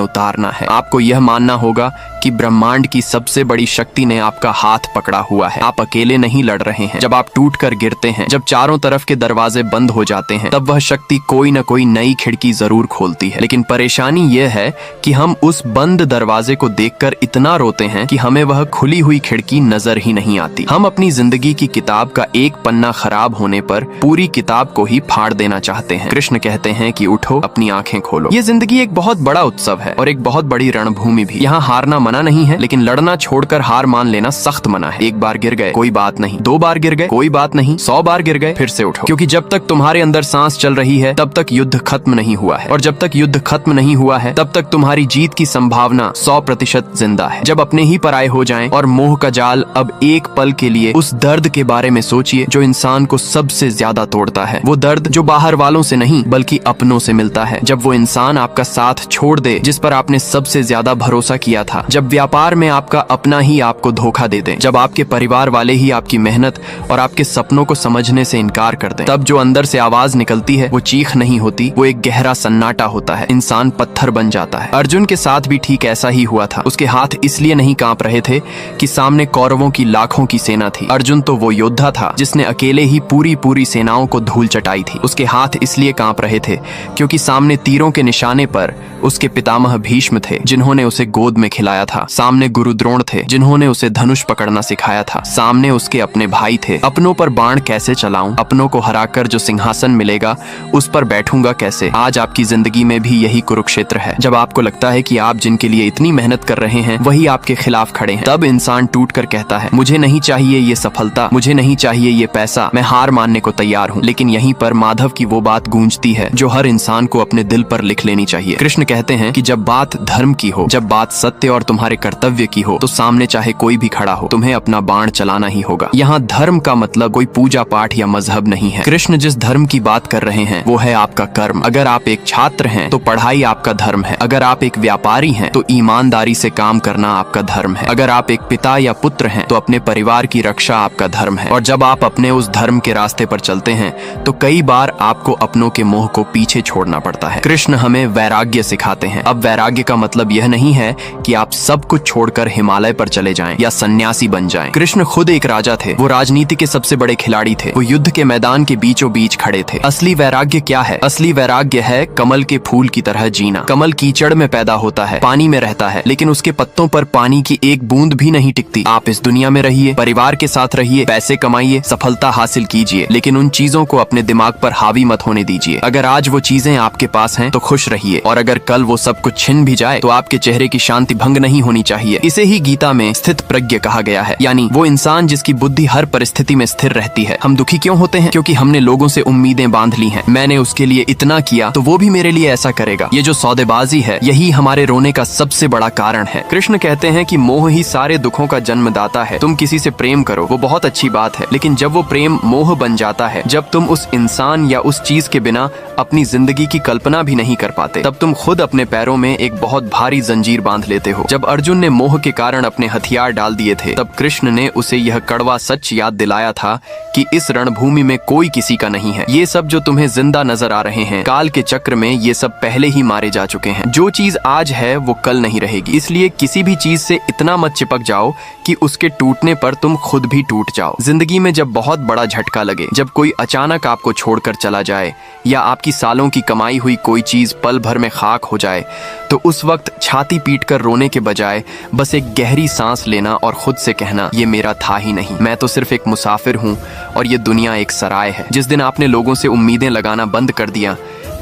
उतारना है। आपको यह मानना होगा कि ब्रह्मांड की सबसे बड़ी शक्ति ने आपका हाथ पकड़ा हुआ है। आप अकेले नहीं लड़ रहे हैं। जब आप टूट कर गिरते हैं, जब चारों तरफ के दरवाजे बंद हो जाते हैं, तब वह शक्ति कोई न कोई नई खिड़की जरूर खोलती है। लेकिन परेशानी यह है कि हम उस बंद दरवाजे को देखकर इतना रोते हैं कि हमें वह खुली हुई खिड़की नजर ही नहीं आती। हम अपनी जिंदगी की किताब का एक पन्ना खराब होने पर पूरी किताब को ही फाड़ देना चाहते हैं। कृष्ण कहते हैं कि उठो, अपनी आंखें खोलो। ये जिंदगी एक बहुत बड़ा उत्सव है और एक बहुत बड़ी रणभूमि भी। यहाँ हारना मना नहीं है, लेकिन लड़ना छोड़कर हार मान लेना सख्त मना है। एक बार गिर गए कोई बात नहीं, 2 बार गिर गए कोई बात नहीं, 100 बार गिर गए फिर से उठो, क्योंकि जब तक तुम्हारे अंदर सांस चल रही है तब तक युद्ध खत्म नहीं हुआ है, और जब तक युद्ध खत्म नहीं हुआ है तब तक तुम्हारी जीत की संभावना 100% जिंदा है। जब अपने ही पराये हो जाएं और मोह का जाल अब एक पल के लिए, उस दर्द के बारे में सोचिए जो इंसान को सबसे ज्यादा तोड़ता है। वो दर्द जो बाहर वालों से नहीं बल्कि अपनों से मिलता है। जब वो इंसान आपका साथ छोड़ दे जिस पर आपने सबसे ज्यादा भरोसा किया था, जब व्यापार में आपका अपना ही आपको धोखा दे दे, जब आपके परिवार वाले ही आपकी मेहनत और आपके सपनों को समझने से इनकार कर दें, तब जो अंदर से आवाज निकलती है वो चीख नहीं होती, वो एक गहरा सन्नाटा होता है। इंसान पत्थर बन जाता है। अर्जुन के साथ भी ठीक ऐसा ही हुआ था। उसके हाथ इसलिए नहीं कांप रहे थे कि सामने कौरवों की लाखों की सेना थी। अर्जुन तो वो योद्धा था जिसने अकेले ही पूरी सेनाओं को धूल चटाई थी। उसके हाथ इसलिए कांप रहे थे क्योंकि सामने तीरों के निशाने पर उसके पितामह भीष्म थे जिन्होंने उसे गोद में खिलाया था। सामने गुरु द्रोण थे जिन्होंने उसे धनुष पकड़ना सिखाया था। सामने उसके अपने भाई थे। अपनों पर बाण कैसे चलाऊं, अपनों को हराकर जो सिंहासन मिलेगा उस पर बैठूंगा कैसे। आज आपकी जिंदगी में भी यही कुरुक्षेत्र है। जब आपको लगता है कि आप जिनके लिए इतनी मेहनत कर रहे हैं वही आपके खिलाफ खड़े हैं, तब इंसान टूट कर कहता है, मुझे नहीं चाहिए ये सफलता, मुझे नहीं चाहिए ये पैसा, मैं हार मानने को तैयार हूँ। लेकिन यहीं पर माधव की वो बात गूंजती है जो हर इंसान को अपने दिल पर लिख लेनी चाहिए। कृष्ण कहते हैं कि जब बात धर्म की हो, जब बात सत्य और तुम्हारे कर्तव्य की हो, तो सामने चाहे कोई भी खड़ा हो, तुम्हें अपना बाण चलाना ही होगा। यहाँ धर्म का मतलब कोई पूजा पाठ या मजहब नहीं है। कृष्ण जिस धर्म की बात कर रहे हैं वो है आपका कर्म। अगर आप एक छात्र हैं तो पढ़ाई आपका धर्म है। अगर आप एक व्यापारी हैं तो ईमानदारी से काम करना आपका धर्म है। अगर आप एक पिता या पुत्र हैं तो अपने परिवार की रक्षा आपका धर्म है। और जब आप अपने उस धर्म के रास्ते पर चलते हैं तो कई बार आपको अपनों के मोह को पीछे छोड़ना पड़ता है। कृष्ण हमें वैराग्य सिखाते हैं। अब वैराग्य का मतलब यह नहीं है कि आप सब कुछ छोड़कर हिमालय पर चले जाएं या सन्यासी बन जाएं। कृष्ण खुद एक राजा थे, वो राजनीति के सबसे बड़े खिलाड़ी थे, वो युद्ध के मैदान के बीचों बीच खड़े थे। असली वैराग्य क्या है? असली वैराग्य है कमल के फूल की तरह जीना। कमल कीचड़ में पैदा होता है, पानी में रहता है, लेकिन उसके पत्तों पर पानी की एक बूंद भी नहीं टिकती। आप इस दुनिया में रहिए, परिवार के साथ रहिए, पैसे कमाइए, सफलता हासिल कीजिए, लेकिन उन चीजों को अपने दिमाग पर हावी मत होने दीजिए। अगर आज वो चीजें आपके पास हैं तो खुश रहिए, और अगर कल वो सब कुछ छिन भी जाए तो आपके चेहरे की शांति भंग नहीं होनी चाहिए। इसे ही गीता में स्थित प्रज्ञ कहा गया है, यानी वो इंसान जिसकी बुद्धि हर परिस्थिति में स्थिर रहती है। हम दुखी क्यों होते हैं? क्योंकि हमने लोगों से उम्मीदें बांध ली हैं। मैंने उसके लिए इतना किया तो वो भी मेरे लिए ऐसा करेगा। ये जो सौदेबाजी है, यही हमारे रोने का सबसे बड़ा कारण है। कृष्ण कहते हैं कि मोह ही सारे दुखों का जन्मदाता है। तुम किसी से प्रेम करो, वो बहुत अच्छी बात है, लेकिन जब वो प्रेम मोह बन जाता है, जब तुम उस इंसान या उस चीज के बिना अपनी जिंदगी की कल्पना भी नहीं कर पाते, तब तुम खुद अपने पैरों में एक बहुत भारी जंजीर बांध लेते हो। जब अर्जुन ने मोह के कारण अपने हथियार डाल दिए थे, तब कृष्ण ने उसे यह कड़वा सच याद दिलाया था कि इस रणभूमि में कोई किसी का नहीं है। ये सब जो तुम्हें जिंदा नजर आ रहे हैं, काल के चक्र में ये सब पहले ही मारे जा चुके हैं। जो चीज आज है वो कल नहीं रहेगी, इसलिए किसी भी चीज से इतना मत चिपक जाओ कि उसके टूटने पर तुम खुद भी टूट जाओ। जिंदगी में जब बहुत बड़ा झटका लगे, जब कोई अचानक आपको छोड़कर चला जाए, या आपकी सालों की कमाई हुई कोई चीज पल भर में खाक हो जाए, तो उस वक्त छाती पीटकर रोने के बजाय बस एक गहरी सांस लेना और खुद से कहना, ये मेरा था ही नहीं, मैं तो सिर्फ एक मुसाफिर हूँ और ये दुनिया एक सराय है। जिस दिन आपने लोगों से उम्मीदें लगाना बंद कर दिया,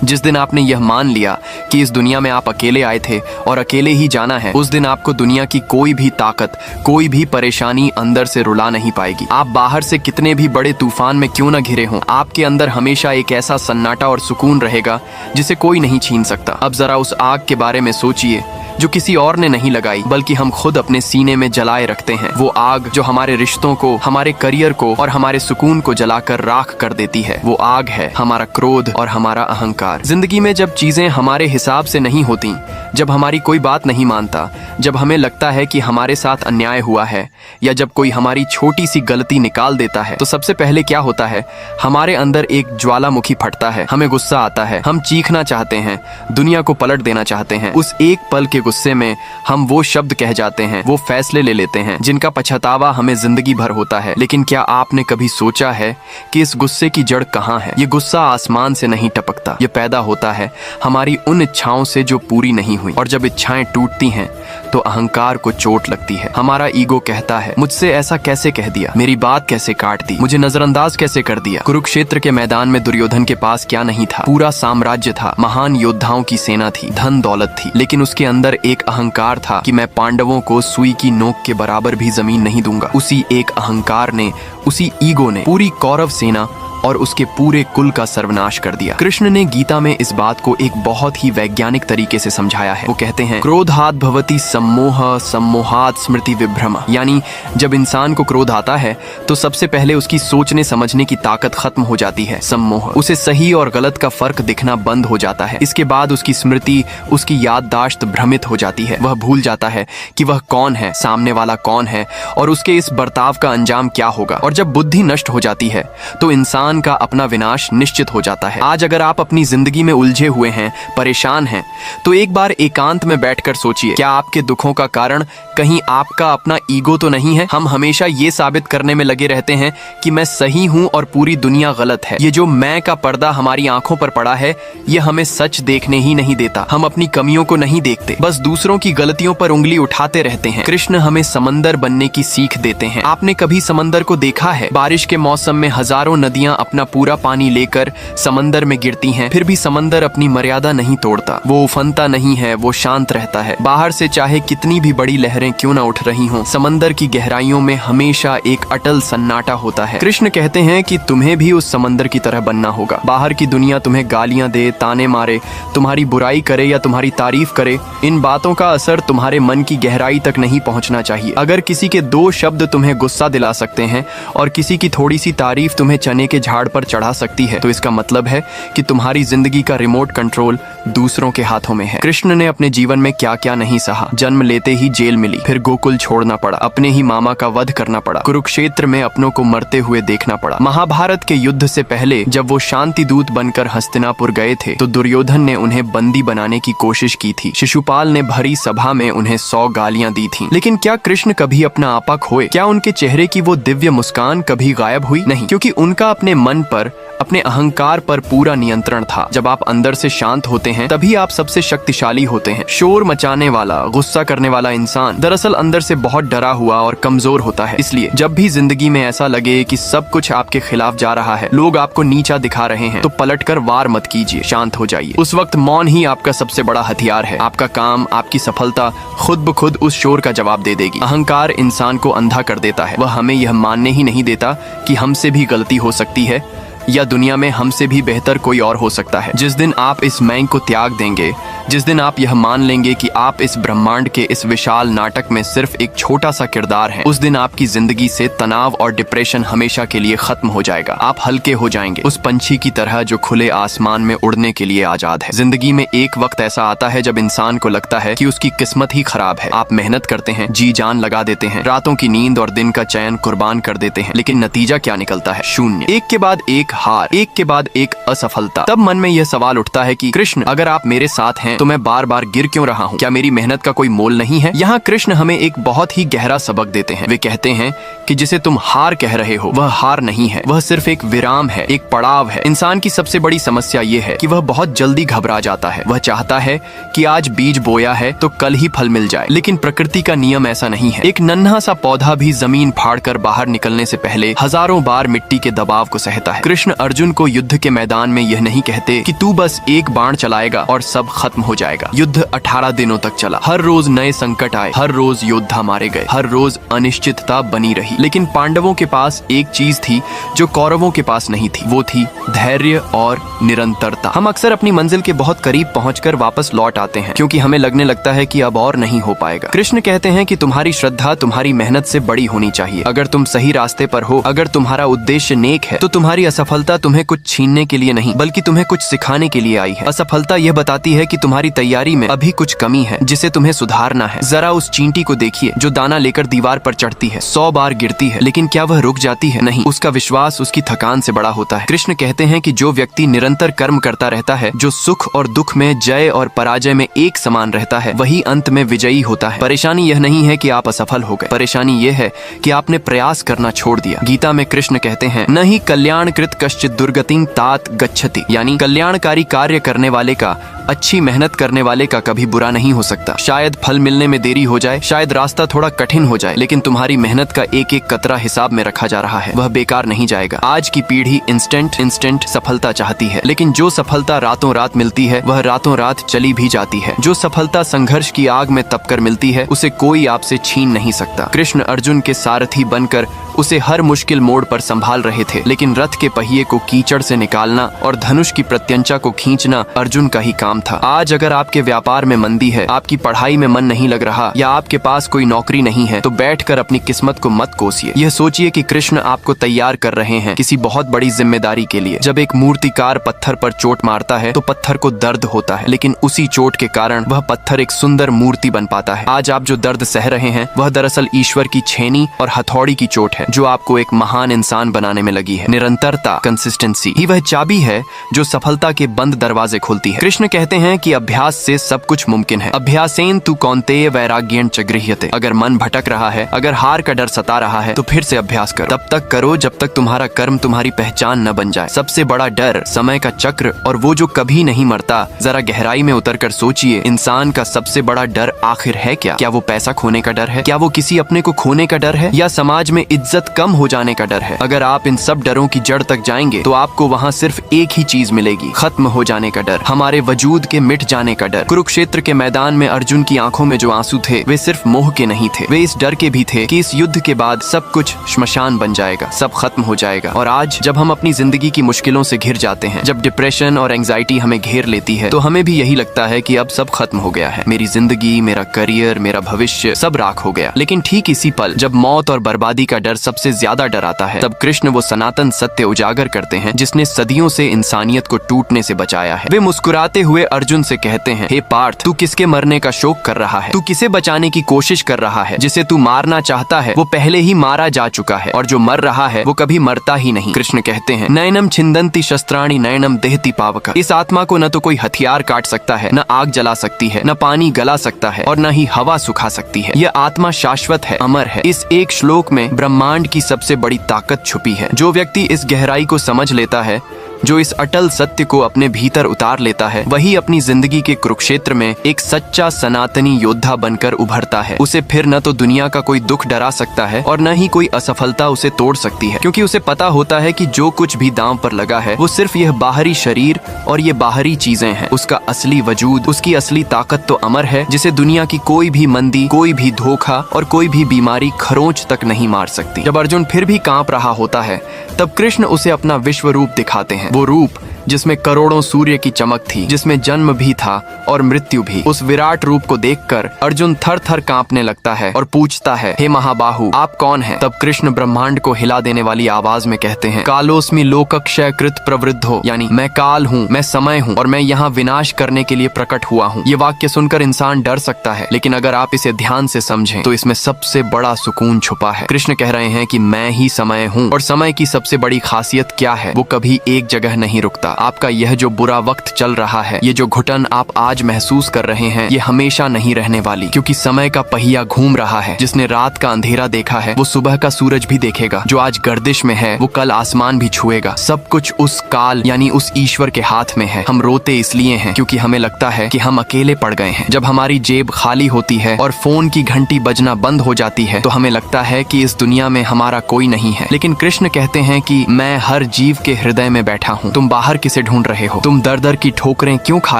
जिस दिन आपने यह मान लिया कि इस दुनिया में आप अकेले आए थे और अकेले ही जाना है, उस दिन आपको दुनिया की कोई भी ताकत, कोई भी परेशानी अंदर से रुला नहीं पाएगी। आप बाहर से कितने भी बड़े तूफान में क्यों न घिरे हों, आपके अंदर हमेशा एक ऐसा सन्नाटा और सुकून रहेगा जिसे कोई नहीं छीन सकता। अब जरा उस आग के बारे में सोचिए जो किसी और ने नहीं लगाई, बल्कि हम खुद अपने सीने में जलाए रखते हैं। वो आग जो हमारे रिश्तों को, हमारे करियर को और हमारे सुकून को जलाकर राख कर देती है, वो आग है हमारा क्रोध और हमारा अहंकार। जिंदगी में जब चीजें हमारे हिसाब से नहीं होती, जब हमारी कोई बात नहीं मानता, जब हमें लगता है कि हमारे साथ अन्याय हुआ है, या जब कोई हमारी छोटी सी गलती निकाल देता है, तो सबसे पहले क्या होता है? हमारे अंदर एक ज्वालामुखी फटता है, हमें गुस्सा आता है, हम चीखना चाहते हैं, दुनिया को पलट देना चाहते हैं। उस एक पल के गुस्से में हम वो शब्द कह जाते हैं, वो फैसले ले लेते हैं जिनका पछतावा हमें जिंदगी भर होता है। लेकिन क्या आपने कभी सोचा है कि इस गुस्से की जड़ कहाँ है? ये गुस्सा आसमान से नहीं टपकता, ये पैदा होता है हमारी उन इच्छाओं से जो पूरी नहीं हुई, और जब इच्छाएं टूटती हैं तो अहंकार को चोट लगती है। हमारा ईगो कहता है, मुझसे ऐसा कैसे कह दिया, मेरी बात कैसे काट दी, मुझे नजरअंदाज कैसे कर दिया। कुरुक्षेत्र के मैदान में दुर्योधन के पास क्या नहीं था? पूरा साम्राज्य था, महान योद्धाओं की सेना थी, धन दौलत थी, लेकिन उसके अंदर एक अहंकार था कि मैं पांडवों को सुई की नोक के बराबर भी जमीन नहीं दूंगा। उसी एक अहंकार ने, उसी ईगो ने पूरी कौरव सेना और उसके पूरे कुल का सर्वनाश कर दिया। कृष्ण ने गीता में इस बात को एक बहुत ही वैज्ञानिक तरीके से समझाया है। वो कहते हैं, क्रोधात् भवति सम्मोह, सम्मोहात् स्मृति विभ्रम, यानी जब इंसान को क्रोध आता है तो सबसे पहले उसकी सोचने समझने की ताकत खत्म हो जाती है, सम्मोह, उसे सही और गलत का फर्क दिखना बंद हो जाता है। इसके बाद उसकी स्मृति, उसकी याददाश्त भ्रमित हो जाती है, वह भूल जाता है कि वह कौन है, सामने वाला कौन है और उसके इस बर्ताव का अंजाम क्या होगा। और जब बुद्धि नष्ट हो जाती है तो इंसान का अपना विनाश निश्चित हो जाता है। आज अगर आप अपनी जिंदगी में उलझे हुए हैं, परेशान हैं, तो एक बार एकांत में बैठकर सोचिए, क्या आपके दुखों का कारण कहीं आपका अपना ईगो तो नहीं है? हम हमेशा ये साबित करने में लगे रहते हैं कि मैं सही हूं और पूरी दुनिया गलत है। ये जो मैं का पर्दा हमारी आंखों पर पड़ा है, ये हमें सच देखने ही नहीं देता। हम अपनी कमियों को नहीं देखते, बस दूसरों की गलतियों पर उंगली उठाते रहते हैं। कृष्ण हमें समंदर बनने की सीख देते हैं। आपने कभी समंदर को देखा है? बारिश के मौसम में हजारों नदियां अपना पूरा पानी लेकर समंदर में गिरती हैं, फिर भी समंदर अपनी मर्यादा नहीं तोड़ता। वो उफनता नहीं है, वो शांत रहता है। बाहर से चाहे कितनी भी बड़ी लहरें क्यों न उठ रही हों, समंदर की गहराइयों में हमेशा एक अटल सन्नाटा होता है। कृष्ण कहते हैं कि तुम्हें भी उस समंदर की तरह बनना होगा। बाहर की दुनिया तुम्हें गालियां दे, ताने मारे, तुम्हारी बुराई करे या तुम्हारी तारीफ करे, इन बातों का असर तुम्हारे मन की गहराई तक नहीं पहुंचना चाहिए। अगर किसी के 2 शब्द तुम्हें गुस्सा दिला सकते हैं और किसी की थोड़ी सी तारीफ तुम्हें चने के झाड़ पर चढ़ा सकती है तो इसका मतलब है कि तुम्हारी जिंदगी का रिमोट कंट्रोल दूसरों के हाथों में है। कृष्ण ने अपने जीवन में क्या क्या नहीं सहा। जन्म लेते ही जेल मिली, फिर गोकुल छोड़ना पड़ा, अपने ही मामा का वध करना पड़ा, कुरुक्षेत्र में अपनों को मरते हुए देखना पड़ा। महाभारत के युद्ध से पहले जब वो शांति दूत बनकर हस्तिनापुर गए थे तो दुर्योधन ने उन्हें बंदी बनाने की कोशिश की थी। शिशुपाल ने भरी सभा में उन्हें 100 गालियां दी थीं। लेकिन क्या कृष्ण कभी अपना आपा खोए? क्या उनके चेहरे की वो दिव्य मुस्कान कभी गायब हुई? नहीं, क्योंकि उनका अपने मन पर, अपने अहंकार पर पूरा नियंत्रण था। जब आप अंदर से शांत होते हैं तभी आप सबसे शक्तिशाली होते हैं। शोर मचाने वाला, गुस्सा करने वाला इंसान दरअसल अंदर से बहुत डरा हुआ और कमजोर होता है। इसलिए जब भी जिंदगी में ऐसा लगे कि सब कुछ आपके खिलाफ जा रहा है, लोग आपको नीचा दिखा रहे हैं, तो पलटकर वार मत कीजिए, शांत हो जाइए। उस वक्त मौन ही आपका सबसे बड़ा हथियार है। आपका काम, आपकी सफलता खुद ब खुद उस शोर का जवाब दे देगी। अहंकार इंसान को अंधा कर देता है। वह हमें यह मानने ही नहीं देता कि हमसे भी गलती हो सकती है या दुनिया में हमसे भी बेहतर कोई और हो सकता है। जिस दिन आप इस मैं को त्याग देंगे, जिस दिन आप यह मान लेंगे कि आप इस ब्रह्मांड के इस विशाल नाटक में सिर्फ एक छोटा सा किरदार हैं, उस दिन आपकी जिंदगी से तनाव और डिप्रेशन हमेशा के लिए खत्म हो जाएगा। आप हल्के हो जाएंगे, उस पंछी की तरह जो खुले आसमान में उड़ने के लिए आजाद है। जिंदगी में एक वक्त ऐसा आता है जब इंसान को लगता है कि उसकी किस्मत ही खराब है। आप मेहनत करते हैं, जी जान लगा देते हैं, रातों की नींद और दिन का चैन कुर्बान कर देते हैं, लेकिन नतीजा क्या निकलता है? शून्य। एक के बाद एक हार, एक के बाद एक असफलता। तब मन में यह सवाल उठता है कि कृष्ण, अगर आप मेरे साथ हैं तो मैं बार बार गिर क्यों रहा हूँ? क्या मेरी मेहनत का कोई मोल नहीं है? यहाँ कृष्ण हमें एक बहुत ही गहरा सबक देते हैं। वे कहते हैं कि जिसे तुम हार कह रहे हो वह हार नहीं है, वह सिर्फ एक विराम है, एक पड़ाव है। इंसान की सबसे बड़ी समस्या ये है कि वह बहुत जल्दी घबरा जाता है। वह चाहता है कि आज बीज बोया है तो कल ही फल मिल जाए, लेकिन प्रकृति का नियम ऐसा नहीं है। एक नन्हा सा पौधा भी जमीन फाड़कर बाहर निकलने से पहले हजारों बार मिट्टी के दबाव को सहता है। कृष्ण अर्जुन को युद्ध के मैदान में यह नहीं कहते कि तू बस एक बाण चलाएगा और सब खत्म हो जाएगा। युद्ध 18 दिनों तक चला। हर रोज नए संकट आए, हर रोज योद्धा मारे गए, हर रोज अनिश्चितता बनी रही। लेकिन पांडवों के पास एक चीज थी जो कौरवों के पास नहीं थी, वो थी धैर्य और निरंतरता। हम अक्सर अपनी मंजिल के बहुत करीब पहुंचकर वापस लौट आते हैं क्योंकि हमें लगने लगता है कि अब और नहीं हो पाएगा। कृष्ण कहते हैं कि तुम्हारी श्रद्धा तुम्हारी मेहनत से बड़ी होनी चाहिए। अगर तुम सही रास्ते पर हो, अगर तुम्हारा उद्देश्य नेक है, तो तुम्हारी असफलता तुम्हें कुछ छीनने के लिए नहीं बल्कि तुम्हें कुछ सिखाने के लिए आई है। असफलता यह बताती है कि तुम्हारी तैयारी में अभी कुछ कमी है जिसे तुम्हें सुधारना है। जरा उस चींटी को देखिए जो दाना लेकर दीवार पर चढ़ती है, 100 बार गिरती है, लेकिन क्या वह रुक जाती है? नहीं, उसका विश्वास उसकी थकान से बड़ा होता है। कृष्ण कहते हैं कि जो व्यक्ति निरंतर कर्म करता रहता है, जो सुख और दुख में, जय और पराजय में एक समान रहता है, वही अंत में विजयी होता है। परेशानी यह नहीं है कि आप असफल हो गए, परेशानी यह है कि आपने प्रयास करना छोड़ दिया। गीता में कृष्ण कहते हैं, न ही कल्याण कृत कश्चित दुर्गतिं तात गच्छति, यानी कल्याणकारी कार्य करने वाले का, अच्छी मेहनत करने वाले का कभी बुरा नहीं हो सकता। शायद फल मिलने में देरी हो जाए, शायद रास्ता थोड़ा कठिन हो जाए, लेकिन तुम्हारी मेहनत का एक एक कतरा हिसाब में रखा जा रहा है, वह बेकार नहीं जाएगा। आज की पीढ़ी इंस्टेंट सफलता चाहती है, लेकिन जो सफलता रातों रात मिलती है वह रातों रात चली भी जाती है। जो सफलता संघर्ष की आग में तपकर मिलती है उसे कोई आपसे छीन नहीं सकता। कृष्ण अर्जुन के सारथी बनकर उसे हर मुश्किल मोड़ पर संभाल रहे थे, लेकिन रथ के पहिए को कीचड़ से निकालना और धनुष की प्रत्यंचा को खींचना अर्जुन का ही काम था। आज अगर आपके व्यापार में मंदी है, आपकी पढ़ाई में मन नहीं लग रहा या आपके पास कोई नौकरी नहीं है, तो बैठकर अपनी किस्मत को मत कोसिए। यह सोचिए कि कृष्ण आपको तैयार कर रहे हैं किसी बहुत बड़ी जिम्मेदारी के लिए। जब एक मूर्तिकार पत्थर पर चोट मारता है तो पत्थर को दर्द होता है, लेकिन उसी चोट के कारण वह पत्थर एक सुंदर मूर्ति बन पाता है। आज आप जो दर्द सह रहे हैं वह दरअसल ईश्वर की छेनी और हथौड़ी की चोट है जो आपको एक महान इंसान बनाने में लगी है। निरंतरता, कंसिस्टेंसी ही वह चाबी है जो सफलता के बंद दरवाजे खोलती है। कृष्ण कहते हैं कि अभ्यास से सब कुछ मुमकिन है। अभ्यासेन तु कौन्तेय वैराग्येन च गृह्यते। अगर मन भटक रहा है, अगर हार का डर सता रहा है, तो फिर से अभ्यास करो। तब तक करो जब तक तुम्हारा कर्म तुम्हारी पहचान न बन जाए। सबसे बड़ा डर समय का चक्र और वो जो कभी नहीं मरता। जरा गहराई में उतरकर सोचिए, इंसान का सबसे बड़ा डर आखिर है क्या? क्या वो पैसा खोने का डर है? क्या वो किसी अपने को खोने का डर है? या समाज में इज्जत कम हो जाने का डर है? अगर आप इन सब डरों की जड़ तक जाएंगे तो आपको वहाँ सिर्फ एक ही चीज मिलेगी, खत्म हो जाने का डर। हमारे वजूद वजूद के मिट जाने का डर। कुरुक्षेत्र के मैदान में अर्जुन की आंखों में जो आंसू थे वे सिर्फ मोह के नहीं थे, वे इस डर के भी थे कि इस युद्ध के बाद सब कुछ श्मशान बन जाएगा, सब खत्म हो जाएगा। और आज जब हम अपनी जिंदगी की मुश्किलों से घिर जाते हैं, जब डिप्रेशन और एंजाइटी हमें घेर लेती है, तो हमें भी यही लगता है कि अब सब खत्म हो गया है, मेरी जिंदगी, मेरा करियर, मेरा भविष्य सब राख हो गया। लेकिन ठीक इसी पल जब मौत और बर्बादी का डर सबसे ज्यादा डराता है, तब कृष्ण वो सनातन सत्य उजागर करते हैं जिसने सदियों से इंसानियत को टूटने से बचाया है। वे मुस्कुराते हुए अर्जुन से कहते हैं, हे पार्थ, तू किसके मरने का शोक कर रहा है? तू किसे बचाने की कोशिश कर रहा है? जिसे तू मारना चाहता है वो पहले ही मारा जा चुका है, और जो मर रहा है वो कभी मरता ही नहीं। कृष्ण कहते हैं, नयनम छिंदंती शस्त्राणि नयनम देहति पावक। इस आत्मा को न तो कोई हथियार काट सकता है, न आग जला सकती है, न पानी गला सकता है, और न ही हवा सुखा सकती है। यह आत्मा शाश्वत है, अमर है। इस एक श्लोक में ब्रह्मांड की सबसे बड़ी ताकत छुपी है। जो व्यक्ति इस गहराई को समझ लेता है, जो इस अटल सत्य को अपने भीतर उतार लेता है, वही अपनी जिंदगी के कुरुक्षेत्र में एक सच्चा सनातनी योद्धा बनकर उभरता है। उसे फिर न तो दुनिया का कोई दुख डरा सकता है और न ही कोई असफलता उसे तोड़ सकती है, क्योंकि उसे पता होता है कि जो कुछ भी दांव पर लगा है वो सिर्फ यह बाहरी शरीर और ये बाहरी चीजें हैं। उसका असली वजूद, उसकी असली ताकत तो अमर है, जिसे दुनिया की कोई भी मंदी, कोई भी धोखा और कोई भी बीमारी खरोंच तक नहीं मार सकती। जब अर्जुन फिर भी कांप रहा होता है, तब कृष्ण उसे अपना विश्व रूप दिखाते हैं। वो रूप जिसमें करोड़ों सूर्य की चमक थी, जिसमें जन्म भी था और मृत्यु भी। उस विराट रूप को देखकर अर्जुन थर थर कांपने लगता है और पूछता है, हे महाबाहु, आप कौन हैं? तब कृष्ण ब्रह्मांड को हिला देने वाली आवाज में कहते हैं, कालोस्मि लोकक्षय कृत प्रवृद्धो, यानी मैं काल हूँ, मैं समय हूँ और मैं यहाँ विनाश करने के लिए प्रकट हुआ हूँ। ये वाक्य सुनकर इंसान डर सकता है, लेकिन अगर आप इसे ध्यान से समझें तो इसमें सबसे बड़ा सुकून छुपा है। कृष्ण कह रहे हैं कि मैं ही समय हूँ, और समय की सबसे बड़ी खासियत क्या है? वो कभी एक जगह नहीं रुकता। आपका यह जो बुरा वक्त चल रहा है, ये जो घुटन आप आज महसूस कर रहे हैं, ये हमेशा नहीं रहने वाली, क्योंकि समय का पहिया घूम रहा है। जिसने रात का अंधेरा देखा है वो सुबह का सूरज भी देखेगा। जो आज गर्दिश में है वो कल आसमान भी छुएगा। सब कुछ उस काल यानी उस ईश्वर के हाथ में है। हम रोते इसलिए हैं क्योंकि हमें लगता है कि हम अकेले पड़ गए हैं। जब हमारी जेब खाली होती है और फोन की घंटी बजना बंद हो जाती है, तो हमें लगता है कि इस दुनिया में हमारा कोई नहीं है। लेकिन कृष्ण कहते हैं कि मैं हर जीव के हृदय में बैठा हूँ। तुम बाहर किसे ढूंढ रहे हो? तुम दर दर की ठोकरें क्यों खा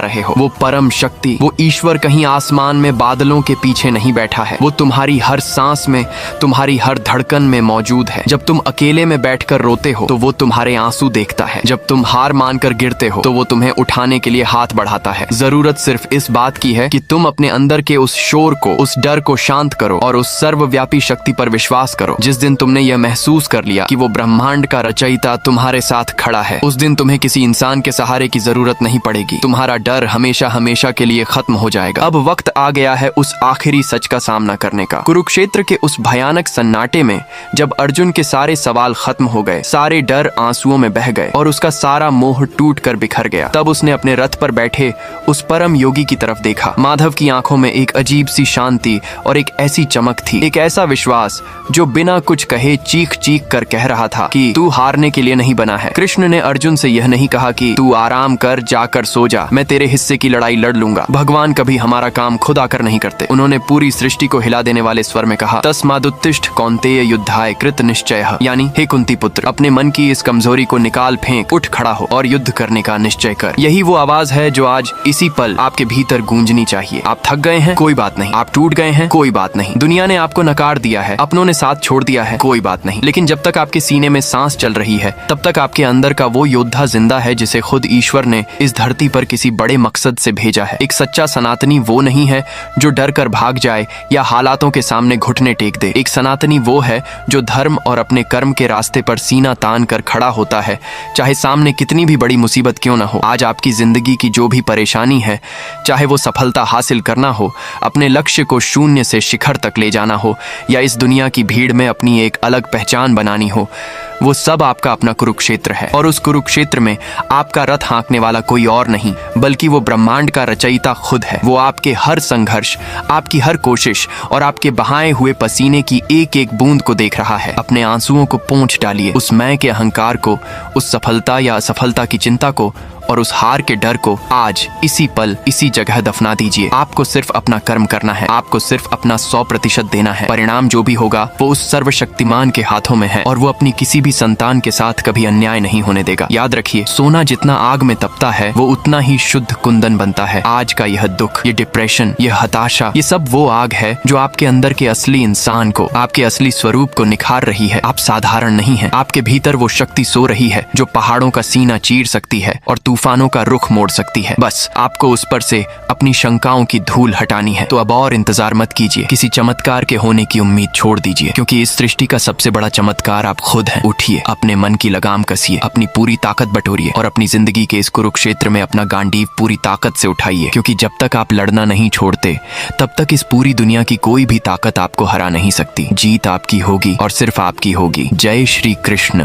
रहे हो? वो परम शक्ति, वो ईश्वर कहीं आसमान में बादलों के पीछे नहीं बैठा है। वो तुम्हारी हर सांस में, तुम्हारी हर धड़कन में मौजूद है। जब तुम अकेले में बैठकर रोते हो तो वो तुम्हारे आंसू देखता है। जब तुम हार मानकर गिरते हो तो वो तुम्हें उठाने के लिए हाथ बढ़ाता है। जरूरत सिर्फ इस बात की है कि तुम अपने अंदर के उस शोर को, उस डर को शांत करो और उस सर्वव्यापी शक्ति पर विश्वास करो। जिस दिन तुमने यह महसूस कर लिया कि वो ब्रह्मांड का रचयिता तुम्हारे साथ खड़ा है, उस दिन तुम्हें किसी इंसान के सहारे की जरूरत नहीं पड़ेगी। तुम्हारा डर हमेशा हमेशा के लिए खत्म हो जाएगा। अब वक्त आ गया है उस आखिरी सच का सामना करने का। कुरुक्षेत्र के उस भयानक सन्नाटे में जब अर्जुन के सारे सवाल खत्म हो गए, सारे डर आंसुओं में बह गए और उसका सारा मोह टूट कर बिखर गया, तब उसने अपने रथ पर बैठे उस परम योगी की तरफ देखा। माधव की आंखों में एक अजीब सी शांति और एक ऐसी चमक थी, एक ऐसा विश्वास जो बिना कुछ कहे चीख चीख कर कह रहा था कि तू हारने के लिए नहीं बना है। कृष्ण ने अर्जुन से यह नहीं कहा कि तू आराम कर, जाकर सो जा, मैं तेरे हिस्से की लड़ाई लड़ लूंगा। भगवान कभी हमारा काम खुद आकर नहीं करते। उन्होंने पूरी सृष्टि को हिला देने वाले स्वर में कहा, तस्मादुत्तिष्ठ कौन्तेय युद्धाय कृत निश्चयः, यानी हे कुंती पुत्र, अपने मन की इस कमजोरी को निकाल फेंक, उठ खड़ा हो और युद्ध करने का निश्चय कर। यही वो आवाज है जो आज इसी पल आपके भीतर गूंजनी चाहिए। आप थक गए हैं, कोई बात नहीं। आप टूट गए हैं, कोई बात नहीं। दुनिया ने आपको नकार दिया है, अपनों ने साथ छोड़ दिया है, कोई बात नहीं। लेकिन जब तक आपके सीने में सांस चल रही है, तब तक आपके अंदर का वो योद्धा जिंदा है जिसे खुद ईश्वर ने इस धरती पर किसी बड़े मकसद से भेजा है। एक सच्चा सनातनी वो नहीं है जो डर कर भाग जाए या हालातों के सामने घुटने टेक दे। एक सनातनी वो है जो धर्म और अपने कर्म के रास्ते पर सीना तान कर खड़ा होता है, चाहे सामने कितनी भी बड़ी मुसीबत क्यों ना हो। आज आपकी जिंदगी की जो भी परेशानी है, चाहे वो सफलता हासिल करना हो, अपने लक्ष्य को शून्य से शिखर तक ले जाना हो, या इस दुनिया की भीड़ में अपनी एक अलग पहचान बनानी हो, वो सब आपका अपना कुरुक्षेत्र है। और उस कुरुक्षेत्र में आपका रथ हाँकने वाला कोई और नहीं, बल्कि वो ब्रह्मांड का रचयिता खुद है। वो आपके हर संघर्ष, आपकी हर कोशिश और आपके बहाए हुए पसीने की एक एक बूंद को देख रहा है। अपने आंसुओं को पोंछ डालिए, उस मैं के अहंकार को, उस सफलता या असफलता की चिंता को और उस हार के डर को आज इसी पल इसी जगह दफना दीजिए। आपको सिर्फ अपना कर्म करना है, आपको सिर्फ अपना 100% देना है। परिणाम जो भी होगा वो उस सर्वशक्तिमान के हाथों में है और वो अपनी किसी भी संतान के साथ कभी अन्याय नहीं होने देगा। याद रखिए, सोना जितना आग में तपता है वो उतना ही शुद्ध कुंदन बनता है। आज का यह दुख, ये डिप्रेशन, ये हताशा, ये सब वो आग है जो आपके अंदर के असली इंसान को, आपके असली स्वरूप को निखार रही है। आप साधारण नहीं हैं। आपके भीतर वो शक्ति सो रही है जो पहाड़ों का सीना चीर सकती है और तूफानों का रुख मोड़ सकती है। बस आपको उस पर से अपनी शंकाओं की धूल हटानी है। तो अब और इंतजार मत कीजिए, किसी चमत्कार के होने की उम्मीद छोड़ दीजिए, क्योंकि इस सृष्टि का सबसे बड़ा चमत्कार आप खुद हैं। उठिए, अपने मन की लगाम कसिए, अपनी पूरी ताकत बटोरिए और अपनी जिंदगी के इस कुरुक्षेत्र में अपना गांडीव पूरी ताकत से उठाइए, क्योंकि जब तक आप लड़ना नहीं छोड़ते तब तक इस पूरी दुनिया की कोई भी ताकत आपको हरा नहीं सकती। जीत आपकी होगी और सिर्फ आपकी होगी। जय श्री कृष्ण।